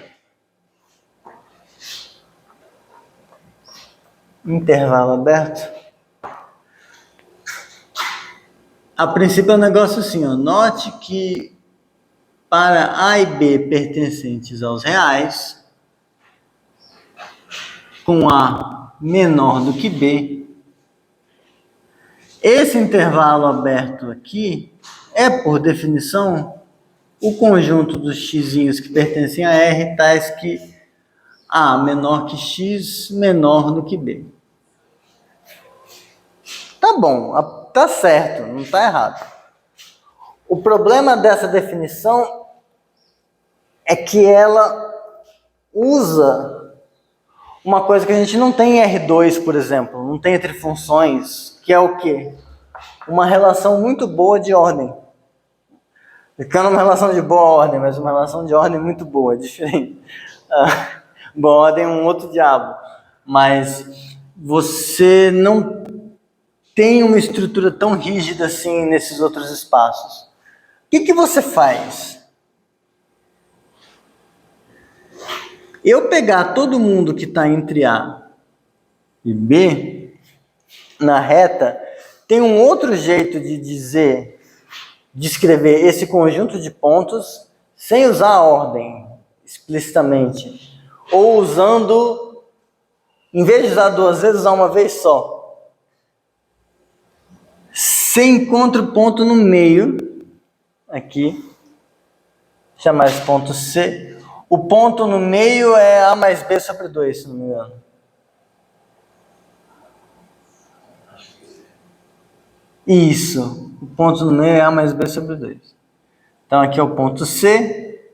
a princípio é um negócio assim, ó. Note que para A e B pertencentes aos reais, com A menor do que B, esse intervalo aberto aqui é, por definição, o conjunto dos x's que pertencem a R, tais que A menor que X, menor do que B. Tá bom, tá certo, não tá errado. O problema dessa definição é que ela usa uma coisa que a gente não tem em R2, por exemplo, não tem entre funções, que é o quê? Uma relação muito boa de ordem. Ficando uma relação de boa ordem, mas uma relação de ordem muito boa, diferente. Boa ordem é um outro diabo. Mas você não tem uma estrutura tão rígida assim nesses outros espaços. O que você faz? Eu pegar todo mundo que está entre A e B na reta, tem um outro jeito de escrever esse conjunto de pontos sem usar a ordem. explicitamente, ou usando, em vez de usar duas vezes, usar uma vez só. Você encontra o ponto no meio, aqui, chamar esse ponto C. O ponto no meio é A mais B sobre 2, se não me engano. Isso, o ponto no meio é A mais B sobre 2. Então aqui é o ponto C,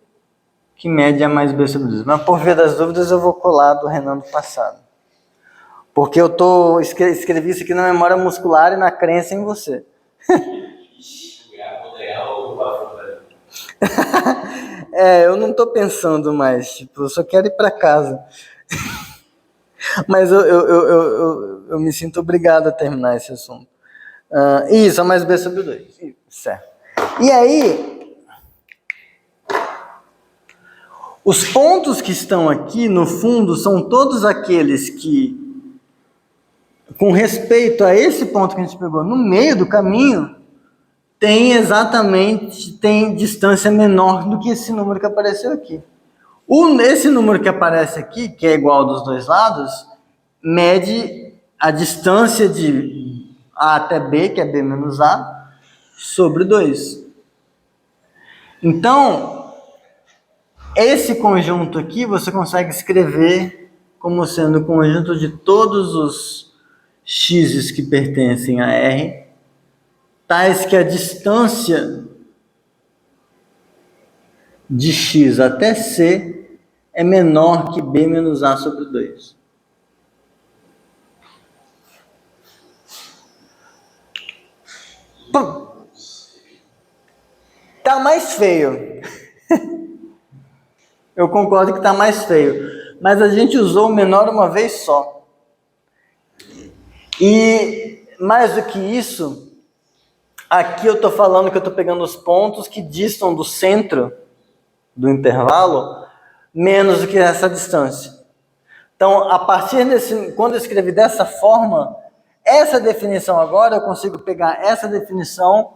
que mede A mais B sobre 2. Mas por via das dúvidas eu vou colar do Renan do passado. Porque eu escrevi isso aqui na memória muscular e na crença em você. Eu não tô pensando mais, tipo, eu só quero ir para casa. Mas eu me sinto obrigado a terminar esse assunto. Isso, A mais B sobre 2. Certo. E aí, os pontos que estão aqui no fundo são todos aqueles que, com respeito a esse ponto que a gente pegou no meio do caminho, tem distância menor do que esse número que apareceu aqui. Esse número que aparece aqui, que é igual dos dois lados, mede a distância de A até B, que é B menos A, sobre 2. Então, esse conjunto aqui você consegue escrever como sendo o conjunto de todos os x's que pertencem a R, tais que a distância de x até C é menor que B menos A sobre 2. Tá mais feio. Eu concordo que tá mais feio. Mas a gente usou o menor uma vez só. E mais do que isso, aqui eu estou falando que eu estou pegando os pontos que distam do centro do intervalo menos do que essa distância. Então, a partir quando eu escrevi dessa forma, essa definição agora, eu consigo pegar essa definição,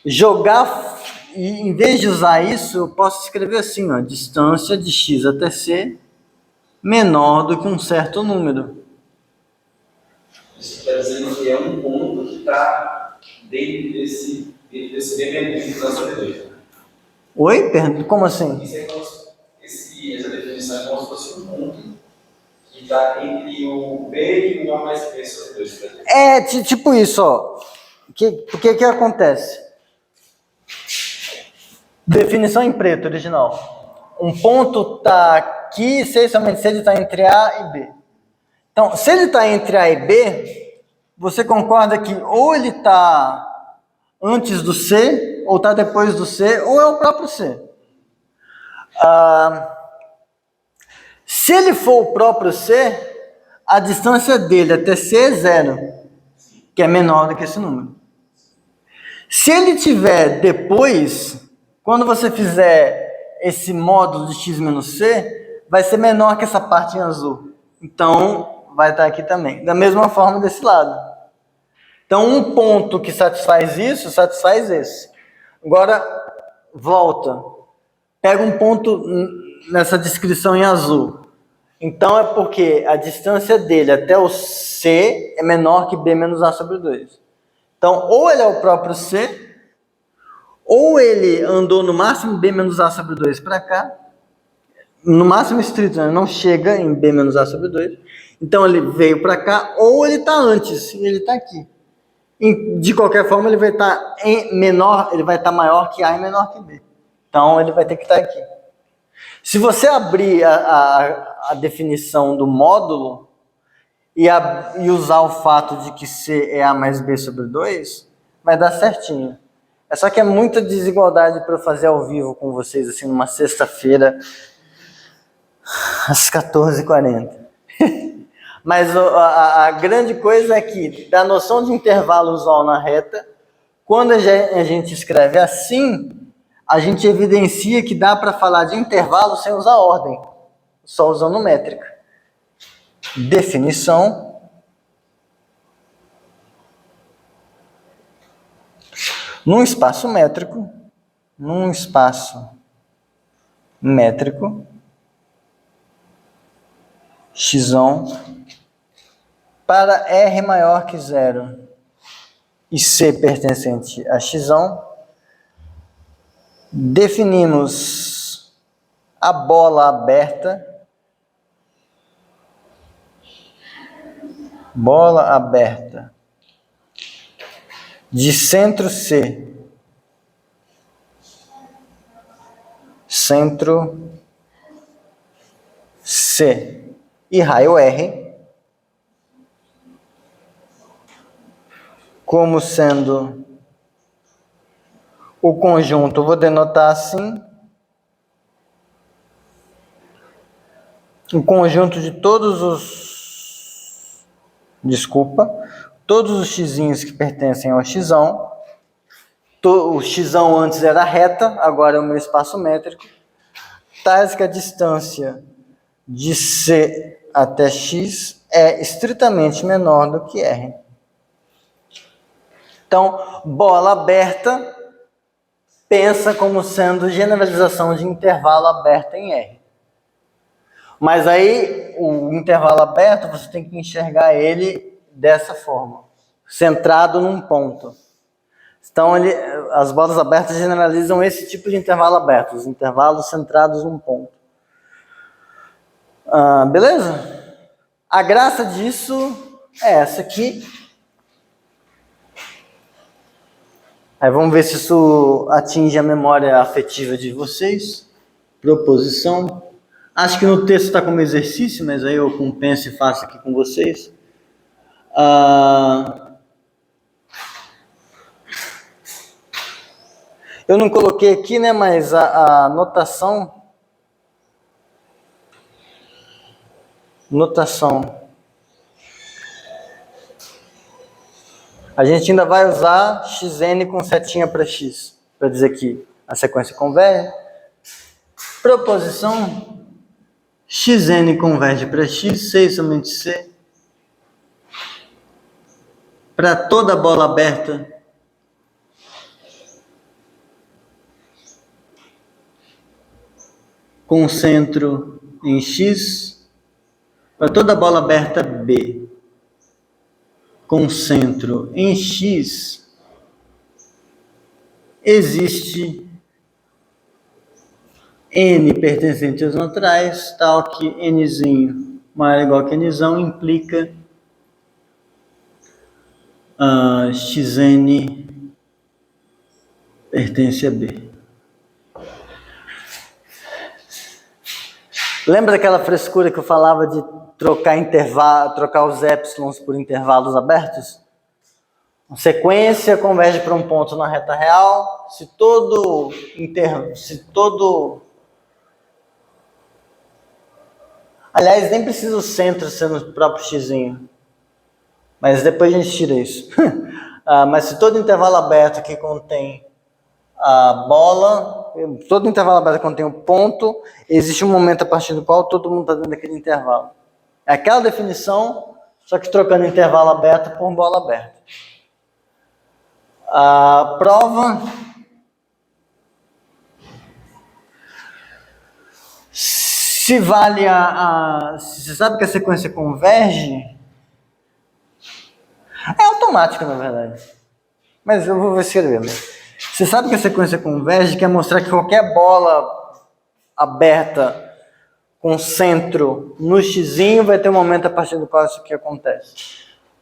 jogar, e em vez de usar isso, eu posso escrever assim, ó, distância de x até C menor do que um certo número. Isso está dizendo que é um ponto que está dentro desse dependente da solidez. Oi? Como assim? Essa definição é como se fosse um ponto que está entre o B e o A mais B sobre 2. Tipo isso, ó. O que acontece? Definição em preto, original. Um ponto está aqui, somente se ele está entre A e B. Então, se ele está entre A e B, você concorda que ou ele está antes do C, ou está depois do C, ou é o próprio C. Se ele for o próprio C, a distância dele até C é 0, que é menor do que esse número. Se ele tiver depois, quando você fizer esse módulo de x menos c, vai ser menor que essa parte em azul. Então, vai estar aqui também. Da mesma forma desse lado. Então, um ponto que satisfaz isso, satisfaz esse. Agora, volta. Pega um ponto nessa descrição em azul. Então, é porque a distância dele até o C é menor que B menos A sobre 2. Então, ou ele é o próprio C, ou ele andou no máximo B menos A sobre 2 para cá, no máximo estrito, né? Não chega em B menos A sobre 2. Então, ele veio para cá, ou ele está antes, e ele está aqui. De qualquer forma, ele vai estar menor, ele vai estar maior que A e menor que B. Então, ele vai ter que estar aqui. Se você abrir a definição do módulo e usar o fato de que C é A mais B sobre 2, vai dar certinho. É só que é muita desigualdade para eu fazer ao vivo com vocês, assim, numa sexta-feira, às 14h40. Mas a grande coisa é que, da noção de intervalo usual na reta, quando a gente escreve assim, a gente evidencia que dá para falar de intervalo sem usar ordem, só usando métrica. Definição. Num espaço métrico, num espaço métrico x1 para R maior que 0 e C pertencente a x1, definimos a bola aberta de centro C, e raio R como sendo o conjunto, vou denotar assim, o conjunto de todos os x's que pertencem ao xão. O xão antes era reta, agora é o meu espaço métrico, tais que a distância de C até x é estritamente menor do que R. Então, bola aberta, pensa como sendo generalização de intervalo aberto em R. Mas aí, o intervalo aberto, você tem que enxergar ele dessa forma, centrado num ponto. Então, as bolas abertas generalizam esse tipo de intervalo aberto, os intervalos centrados num ponto. Beleza? A graça disso é essa aqui. Aí vamos ver se isso atinge a memória afetiva de vocês. Proposição. Acho que no texto está como exercício, mas aí eu compenso e faço aqui com vocês. Eu não coloquei aqui, né, mas a notação. A gente ainda vai usar xn com setinha para x, para dizer que a sequência converge. Proposição, xn converge para x, C e somente C. Para toda bola aberta com centro em x, para toda bola aberta B com centro em x, existe n pertencente aos naturais, tal que nzinho maior ou igual que nzão implica xn pertence a B. Lembra daquela frescura que eu falava de trocar os épsilons por intervalos abertos? A sequência converge para um ponto na reta real se todo... Aliás, nem precisa o centro ser no próprio xzinho. Mas depois a gente tira isso. Mas se todo intervalo aberto que contém a bola, todo intervalo aberto que contém o ponto, existe um momento a partir do qual todo mundo está dentro daquele intervalo. É aquela definição, só que trocando intervalo aberto por bola aberta. A prova... Se vale se você sabe que a sequência converge, é automático, na verdade. Mas eu vou escrever mesmo. Você sabe que a sequência converge quer mostrar que qualquer bola aberta com centro no xzinho vai ter um momento a partir do qual isso aqui acontece.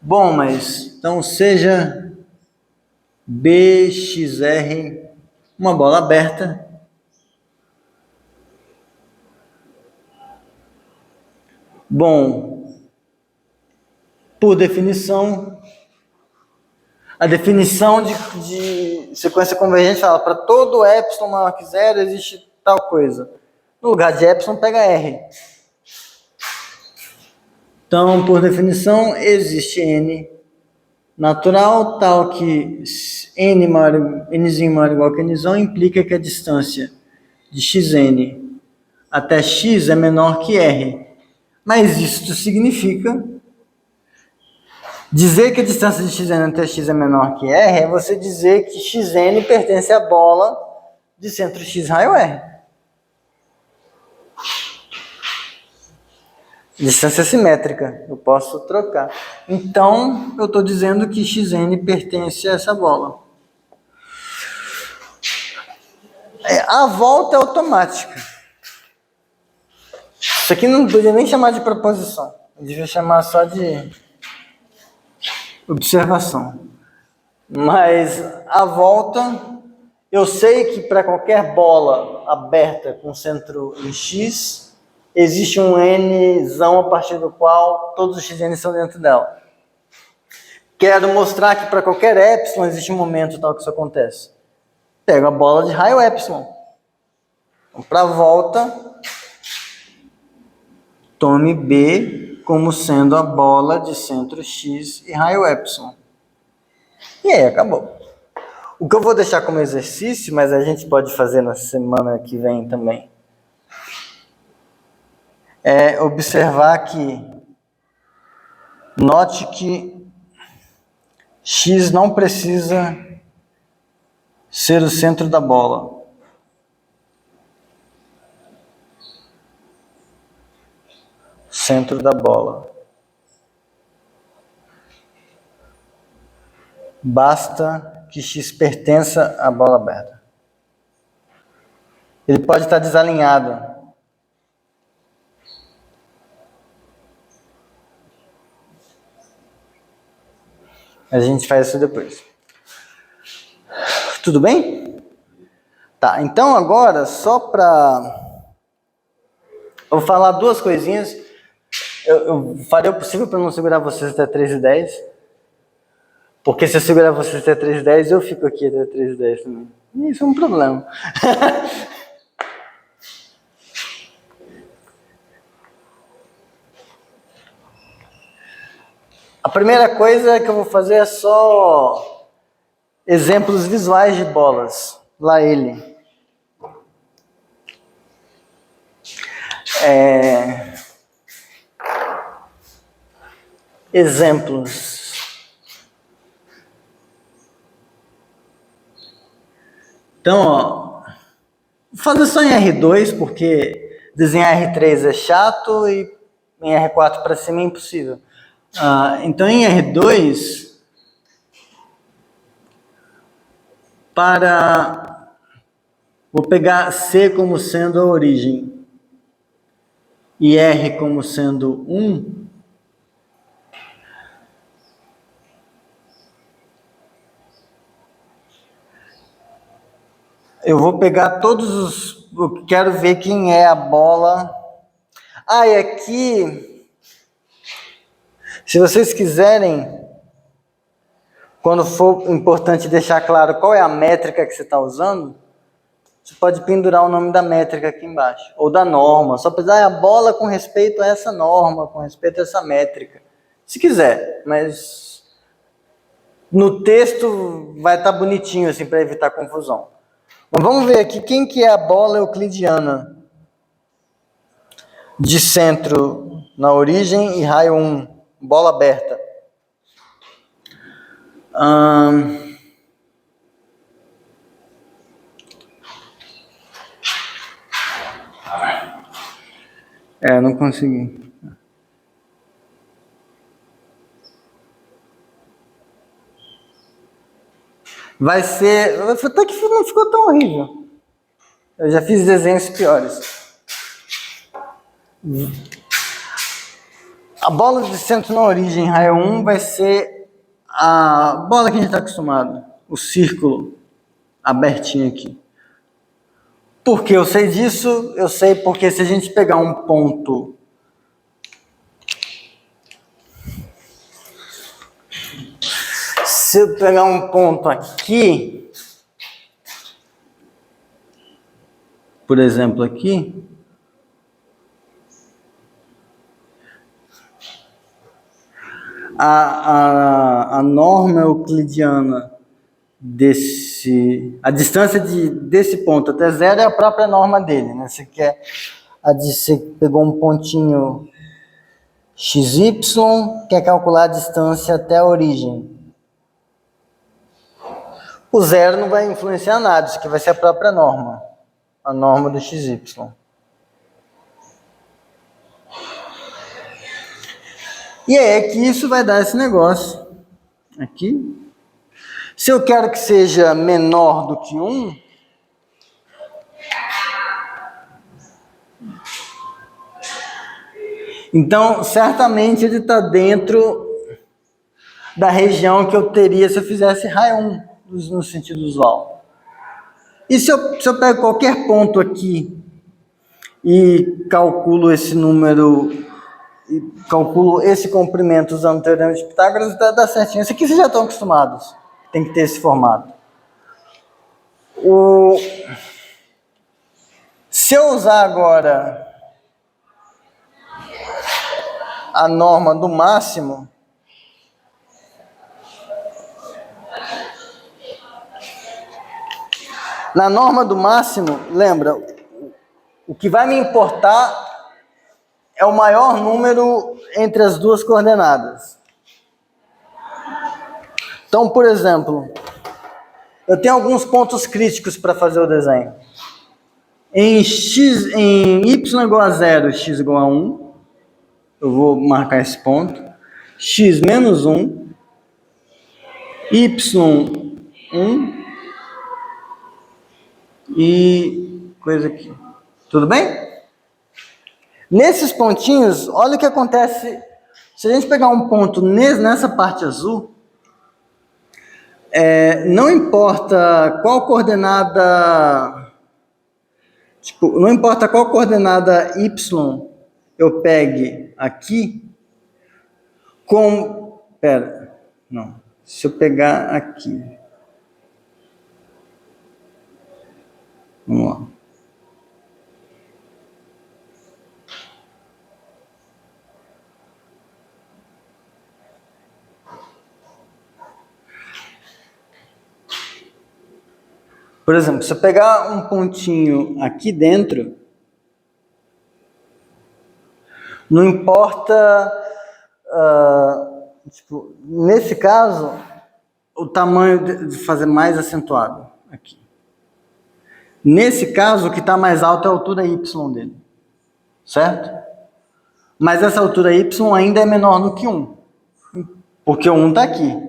Bom, mas então seja BXR uma bola aberta Bom, por definição, a definição de sequência convergente fala para todo epsilon maior que zero existe tal coisa. No lugar de epsilon, pega R. Então, por definição, existe N natural, tal que Nzinho maior ou igual que Nzão implica que a distância de Xn até X é menor que R. Mas isso significa... Dizer que a distância de Xn até X é menor que R é você dizer que Xn pertence à bola de centro X raio R. Distância simétrica, eu posso trocar. Então, eu estou dizendo que xn pertence a essa bola. A volta é automática. Isso aqui não podia nem chamar de proposição. Eu devia chamar só de observação. Mas a volta, eu sei que para qualquer bola aberta com centro em X, existe um Nzão a partir do qual todos os Xn estão dentro dela. Quero mostrar que para qualquer epsilon existe um momento tal que isso acontece. Pego a bola de raio epsilon. Então, para a volta, tome B como sendo a bola de centro X e raio epsilon. E aí, acabou. O que eu vou deixar como exercício, mas a gente pode fazer na semana que vem também, é observar que note que X não precisa ser o centro da bola. Centro da bola. Basta que X pertença à bola aberta. Ele pode estar desalinhado. A gente faz isso depois. Tudo bem? Tá, então agora, só para... Eu vou falar duas coisinhas. Eu farei o possível para não segurar vocês até 3h10. Porque se eu segurar vocês até 3h10, eu fico aqui até 3h10 também. E isso é um problema. A primeira coisa que eu vou fazer é só exemplos visuais de bolas. Lá ele. Exemplos. Então, ó, vou fazer só em R2, porque desenhar R3 é chato e em R4 para cima é impossível. Então, em R2, vou pegar C como sendo a origem e R como sendo 1. Eu vou pegar todos os... Eu quero ver quem é a bola. E aqui... Se vocês quiserem, quando for importante deixar claro qual é a métrica que você está usando, você pode pendurar o nome da métrica aqui embaixo. Ou da norma. Só precisar a bola com respeito a essa norma, com respeito a essa métrica. Se quiser, mas... No texto vai estar bonitinho, assim, para evitar confusão. Mas vamos ver aqui quem que é a bola euclidiana de centro na origem e raio 1, bola aberta. Não consegui. Vai ser... Até que não ficou tão horrível. Eu já fiz desenhos piores. A bola de centro na origem, raio 1, vai ser a bola que a gente está acostumado. O círculo abertinho aqui. Por que eu sei disso? Eu sei porque se a gente pegar um ponto... Se eu pegar um ponto aqui, por exemplo aqui, a norma euclidiana a distância desse ponto até zero é a própria norma dele, né? Você pegou um pontinho XY, quer calcular a distância até a origem. O zero não vai influenciar nada, isso aqui vai ser a própria norma. A norma do XY. E aí é que isso vai dar esse negócio aqui. Se eu quero que seja menor do que 1, então certamente ele está dentro da região que eu teria se eu fizesse raio 1 no sentido usual. E se eu pego qualquer ponto aqui e calculo esse número, e calculo esse comprimento usando o teorema de Pitágoras, dá certinho. Isso aqui vocês já estão acostumados. Tem que ter esse formato. Se eu usar agora a norma do máximo, na norma do máximo, lembra, o que vai me importar é o maior número entre as duas coordenadas. Então, por exemplo, eu tenho alguns pontos críticos para fazer o desenho. Em y igual a 0, x igual a 1, eu vou marcar esse ponto. X menos 1, y 1 e coisa aqui. Tudo bem? Nesses pontinhos, olha o que acontece. Se a gente pegar um ponto nessa parte azul, não importa qual coordenada, não importa qual coordenada y eu pegue aqui, se eu pegar aqui, vamos lá. Por exemplo, se eu pegar um pontinho aqui dentro, não importa, nesse caso, o tamanho de fazer mais acentuado aqui. Nesse caso, o que está mais alto é a altura y dele, certo? Mas essa altura y ainda é menor do que 1, porque o 1 está aqui.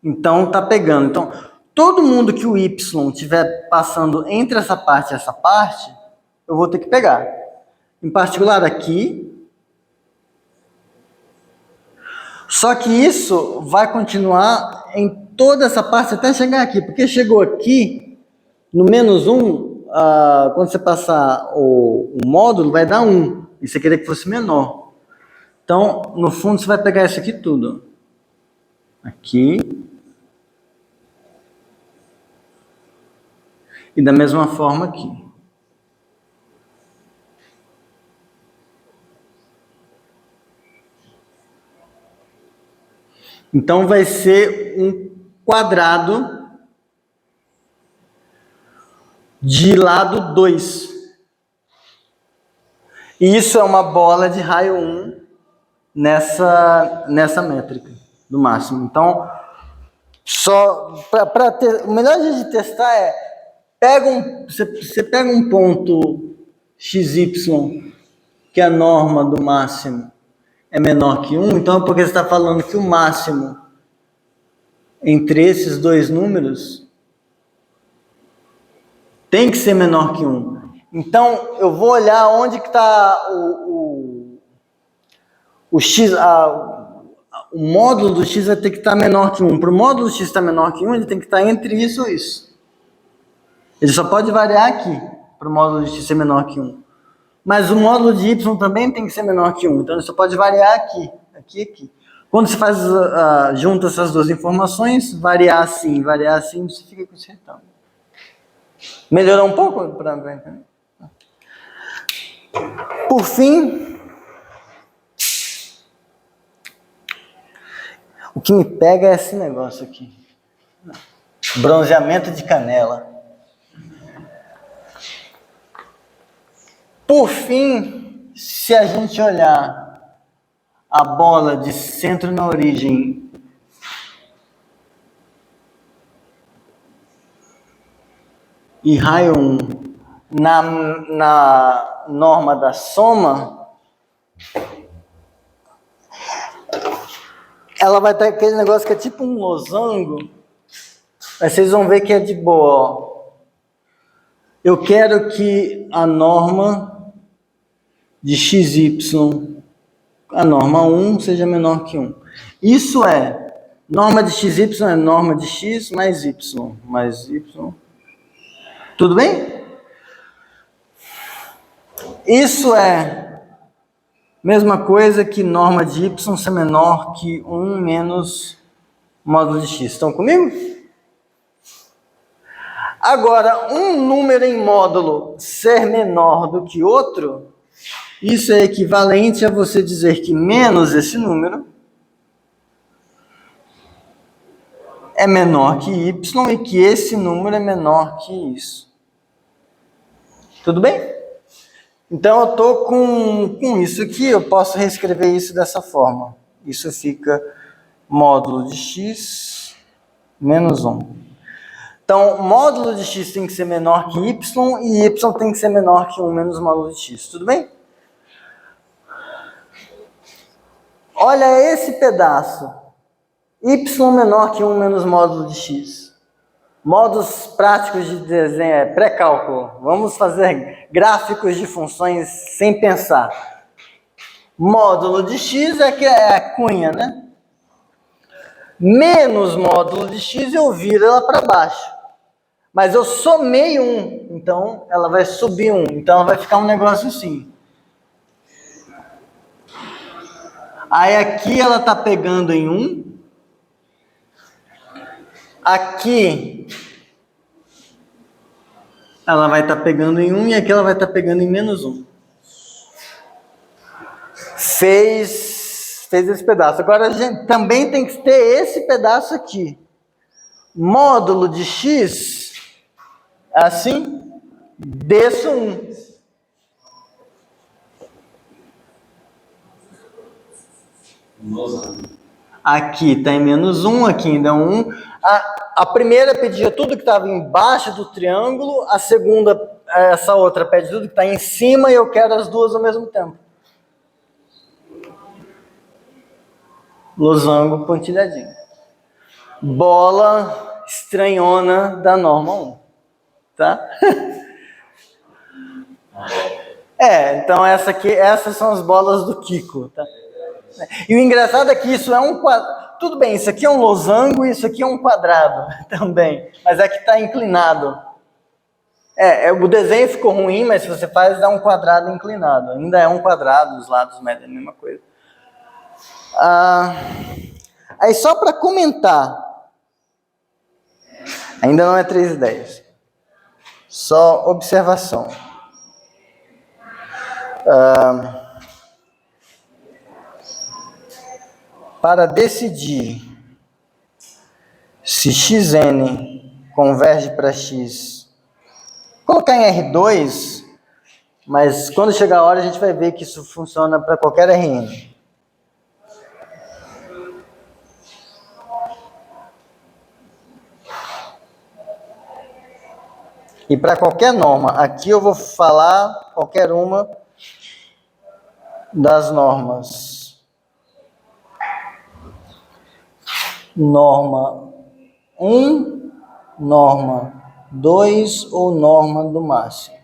Então, está pegando. Então, todo mundo que o y estiver passando entre essa parte e essa parte, eu vou ter que pegar. Em particular aqui. Só que isso vai continuar em toda essa parte até chegar aqui. Porque chegou aqui, no menos 1, quando você passar o módulo, vai dar 1. E você queria que fosse menor. Então, no fundo, você vai pegar isso aqui tudo. Aqui. E da mesma forma aqui. Então vai ser um quadrado de lado 2. E isso é uma bola de raio 1 nessa métrica do máximo. Então, o melhor jeito de testar é você pega um ponto XY, que a norma do máximo é menor que 1, então é porque você está falando que o máximo entre esses dois números tem que ser menor que 1. Então, eu vou olhar onde que está o x, o módulo do x vai ter que estar menor que 1. Para o módulo x estar menor que 1, ele tem que estar entre isso ou isso. Ele só pode variar aqui, para o módulo de x ser menor que 1. Mas o módulo de y também tem que ser menor que 1. Então, ele só pode variar aqui, aqui e aqui. Quando você faz, junta essas duas informações, variar assim, você fica com esse retângulo. Melhorou um pouco para entender? Por fim, o que me pega é esse negócio aqui. Bronzeamento de canela. Por fim, se a gente olhar a bola de centro na origem e raio 1 na norma da soma, ela vai estar aquele negócio que é tipo um losango, mas vocês vão ver que é de boa, ó. Eu quero que a norma de XY, a norma 1 seja menor que 1. Isso é, norma de XY é norma de X mais Y. Tudo bem? Isso é mesma coisa que norma de Y ser menor que 1 menos módulo de X. Estão comigo? Agora, um número em módulo ser menor do que outro, isso é equivalente a você dizer que menos esse número é menor que Y e que esse número é menor que isso. Tudo bem? Então, eu estou com isso aqui, eu posso reescrever isso dessa forma. Isso fica módulo de x menos 1. Então, módulo de x tem que ser menor que y e y tem que ser menor que 1 menos módulo de x. Tudo bem? Olha esse pedaço. Y menor que 1 menos módulo de x. Modos práticos de desenho, pré-cálculo. Vamos fazer gráficos de funções sem pensar. Módulo de x é a cunha, né? Menos módulo de x eu viro ela para baixo. Mas eu somei 1, então ela vai subir 1. Então ela vai ficar um negócio assim. Aí aqui ela está pegando em 1. Aqui ela vai estar pegando em 1 e aqui ela vai estar pegando em menos 1. Fez esse pedaço. Agora a gente também tem que ter esse pedaço aqui. Módulo de x, assim, desço 1. Aqui está em menos 1, aqui ainda é 1. A primeira pedia tudo que estava embaixo do triângulo, a segunda, essa outra, pede tudo que está em cima e eu quero as duas ao mesmo tempo. Losango pontilhadinho. Bola estranhona da norma 1. Tá? Então essas são as bolas do Kiko. Tá? E o engraçado é que isso é um quadrado. Tudo bem, isso aqui é um losango e isso aqui é um quadrado também. Mas é que está inclinado. O desenho ficou ruim, mas se você faz, dá um quadrado inclinado. Ainda é um quadrado, os lados medem a mesma coisa. Aí só para comentar, ainda não é 3 ideias, só observação. Para decidir se xn converge para x, colocar em R2, mas quando chegar a hora a gente vai ver que isso funciona para qualquer Rn. E para qualquer norma, aqui eu vou falar qualquer uma das normas. Norma 1, norma 2 ou norma do máximo.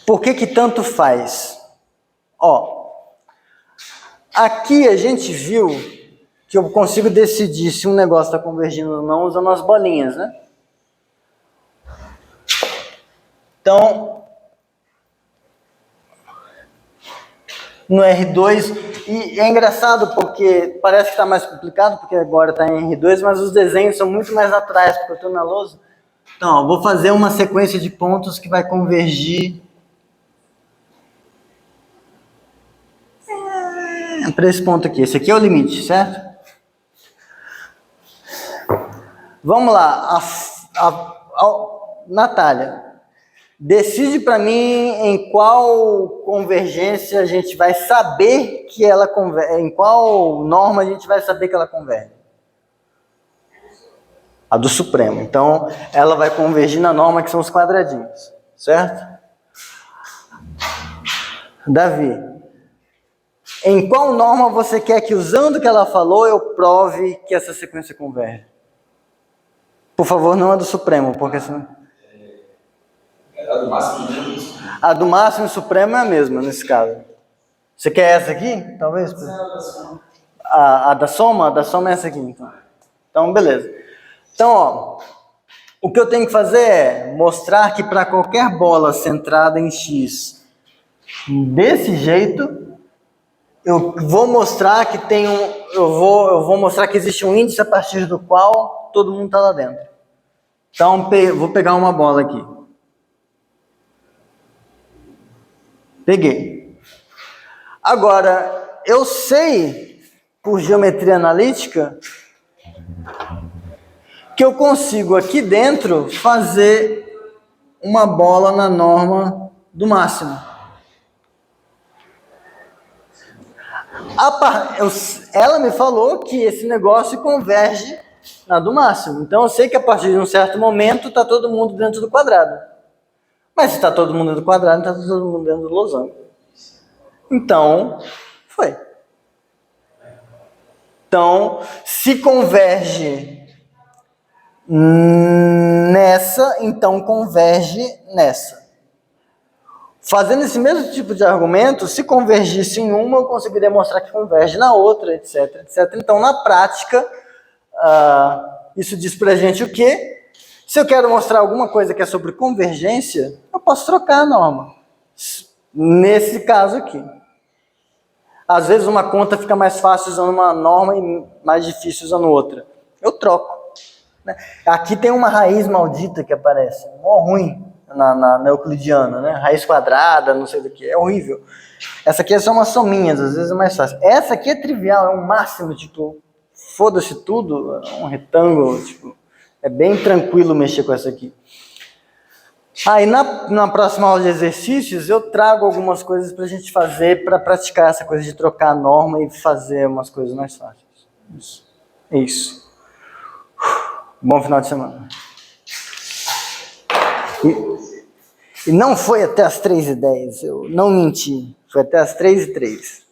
Por que tanto faz? Aqui a gente viu que eu consigo decidir se um negócio está convergindo ou não usando as bolinhas, né? Então, no R2, e é engraçado porque parece que está mais complicado, porque agora está em R2, mas os desenhos são muito mais atrás, porque eu estou na lousa. Então, eu vou fazer uma sequência de pontos que vai convergir para esse ponto aqui. Esse aqui é o limite, certo? Vamos lá. Natália, decide para mim em qual convergência a gente vai saber que ela converge, em qual norma a gente vai saber que ela converge. A do Supremo. Então, ela vai convergir na norma que são os quadradinhos, certo? Davi. Em qual norma você quer que, usando o que ela falou, eu prove que essa sequência converge? Por favor, não a do Supremo, porque senão... A do máximo de números. A do máximo e Supremo é a mesma nesse caso. Você quer essa aqui? Talvez? A da soma? A da soma é essa aqui, então. Então, beleza. Então, ó, o que eu tenho que fazer é mostrar que para qualquer bola centrada em X desse jeito, eu vou mostrar que tem eu vou mostrar que existe um índice a partir do qual todo mundo está lá dentro. Então, vou pegar uma bola aqui. Peguei. Agora, eu sei, por geometria analítica, que eu consigo aqui dentro fazer uma bola na norma do máximo. Ela me falou que esse negócio converge na do máximo. Então eu sei que a partir de um certo momento está todo mundo dentro do quadrado. Mas se está todo mundo dentro do quadrado, está todo mundo dentro do losango. Então, foi. Então, se converge nessa, então converge nessa. Fazendo esse mesmo tipo de argumento, se convergisse em uma, eu conseguiria mostrar que converge na outra, etc, etc. Então, na prática, isso diz pra gente o quê? Se eu quero mostrar alguma coisa que é sobre convergência, eu posso trocar a norma. Nesse caso aqui. Às vezes uma conta fica mais fácil usando uma norma e mais difícil usando outra. Eu troco. Aqui tem uma raiz maldita que aparece. Mó ruim na euclidiana, né? Raiz quadrada, não sei do que. É horrível. Essa aqui é só umas sominhas, às vezes é mais fácil. Essa aqui é trivial, é um máximo, tipo, foda-se tudo, é um retângulo, tipo, é bem tranquilo mexer com essa aqui. Aí na próxima aula de exercícios eu trago algumas coisas pra gente fazer, para praticar essa coisa de trocar a norma e fazer umas coisas mais fáceis. Isso. É isso. Bom final de semana. E não foi até as 3h10, eu não menti. Foi até as 3h03.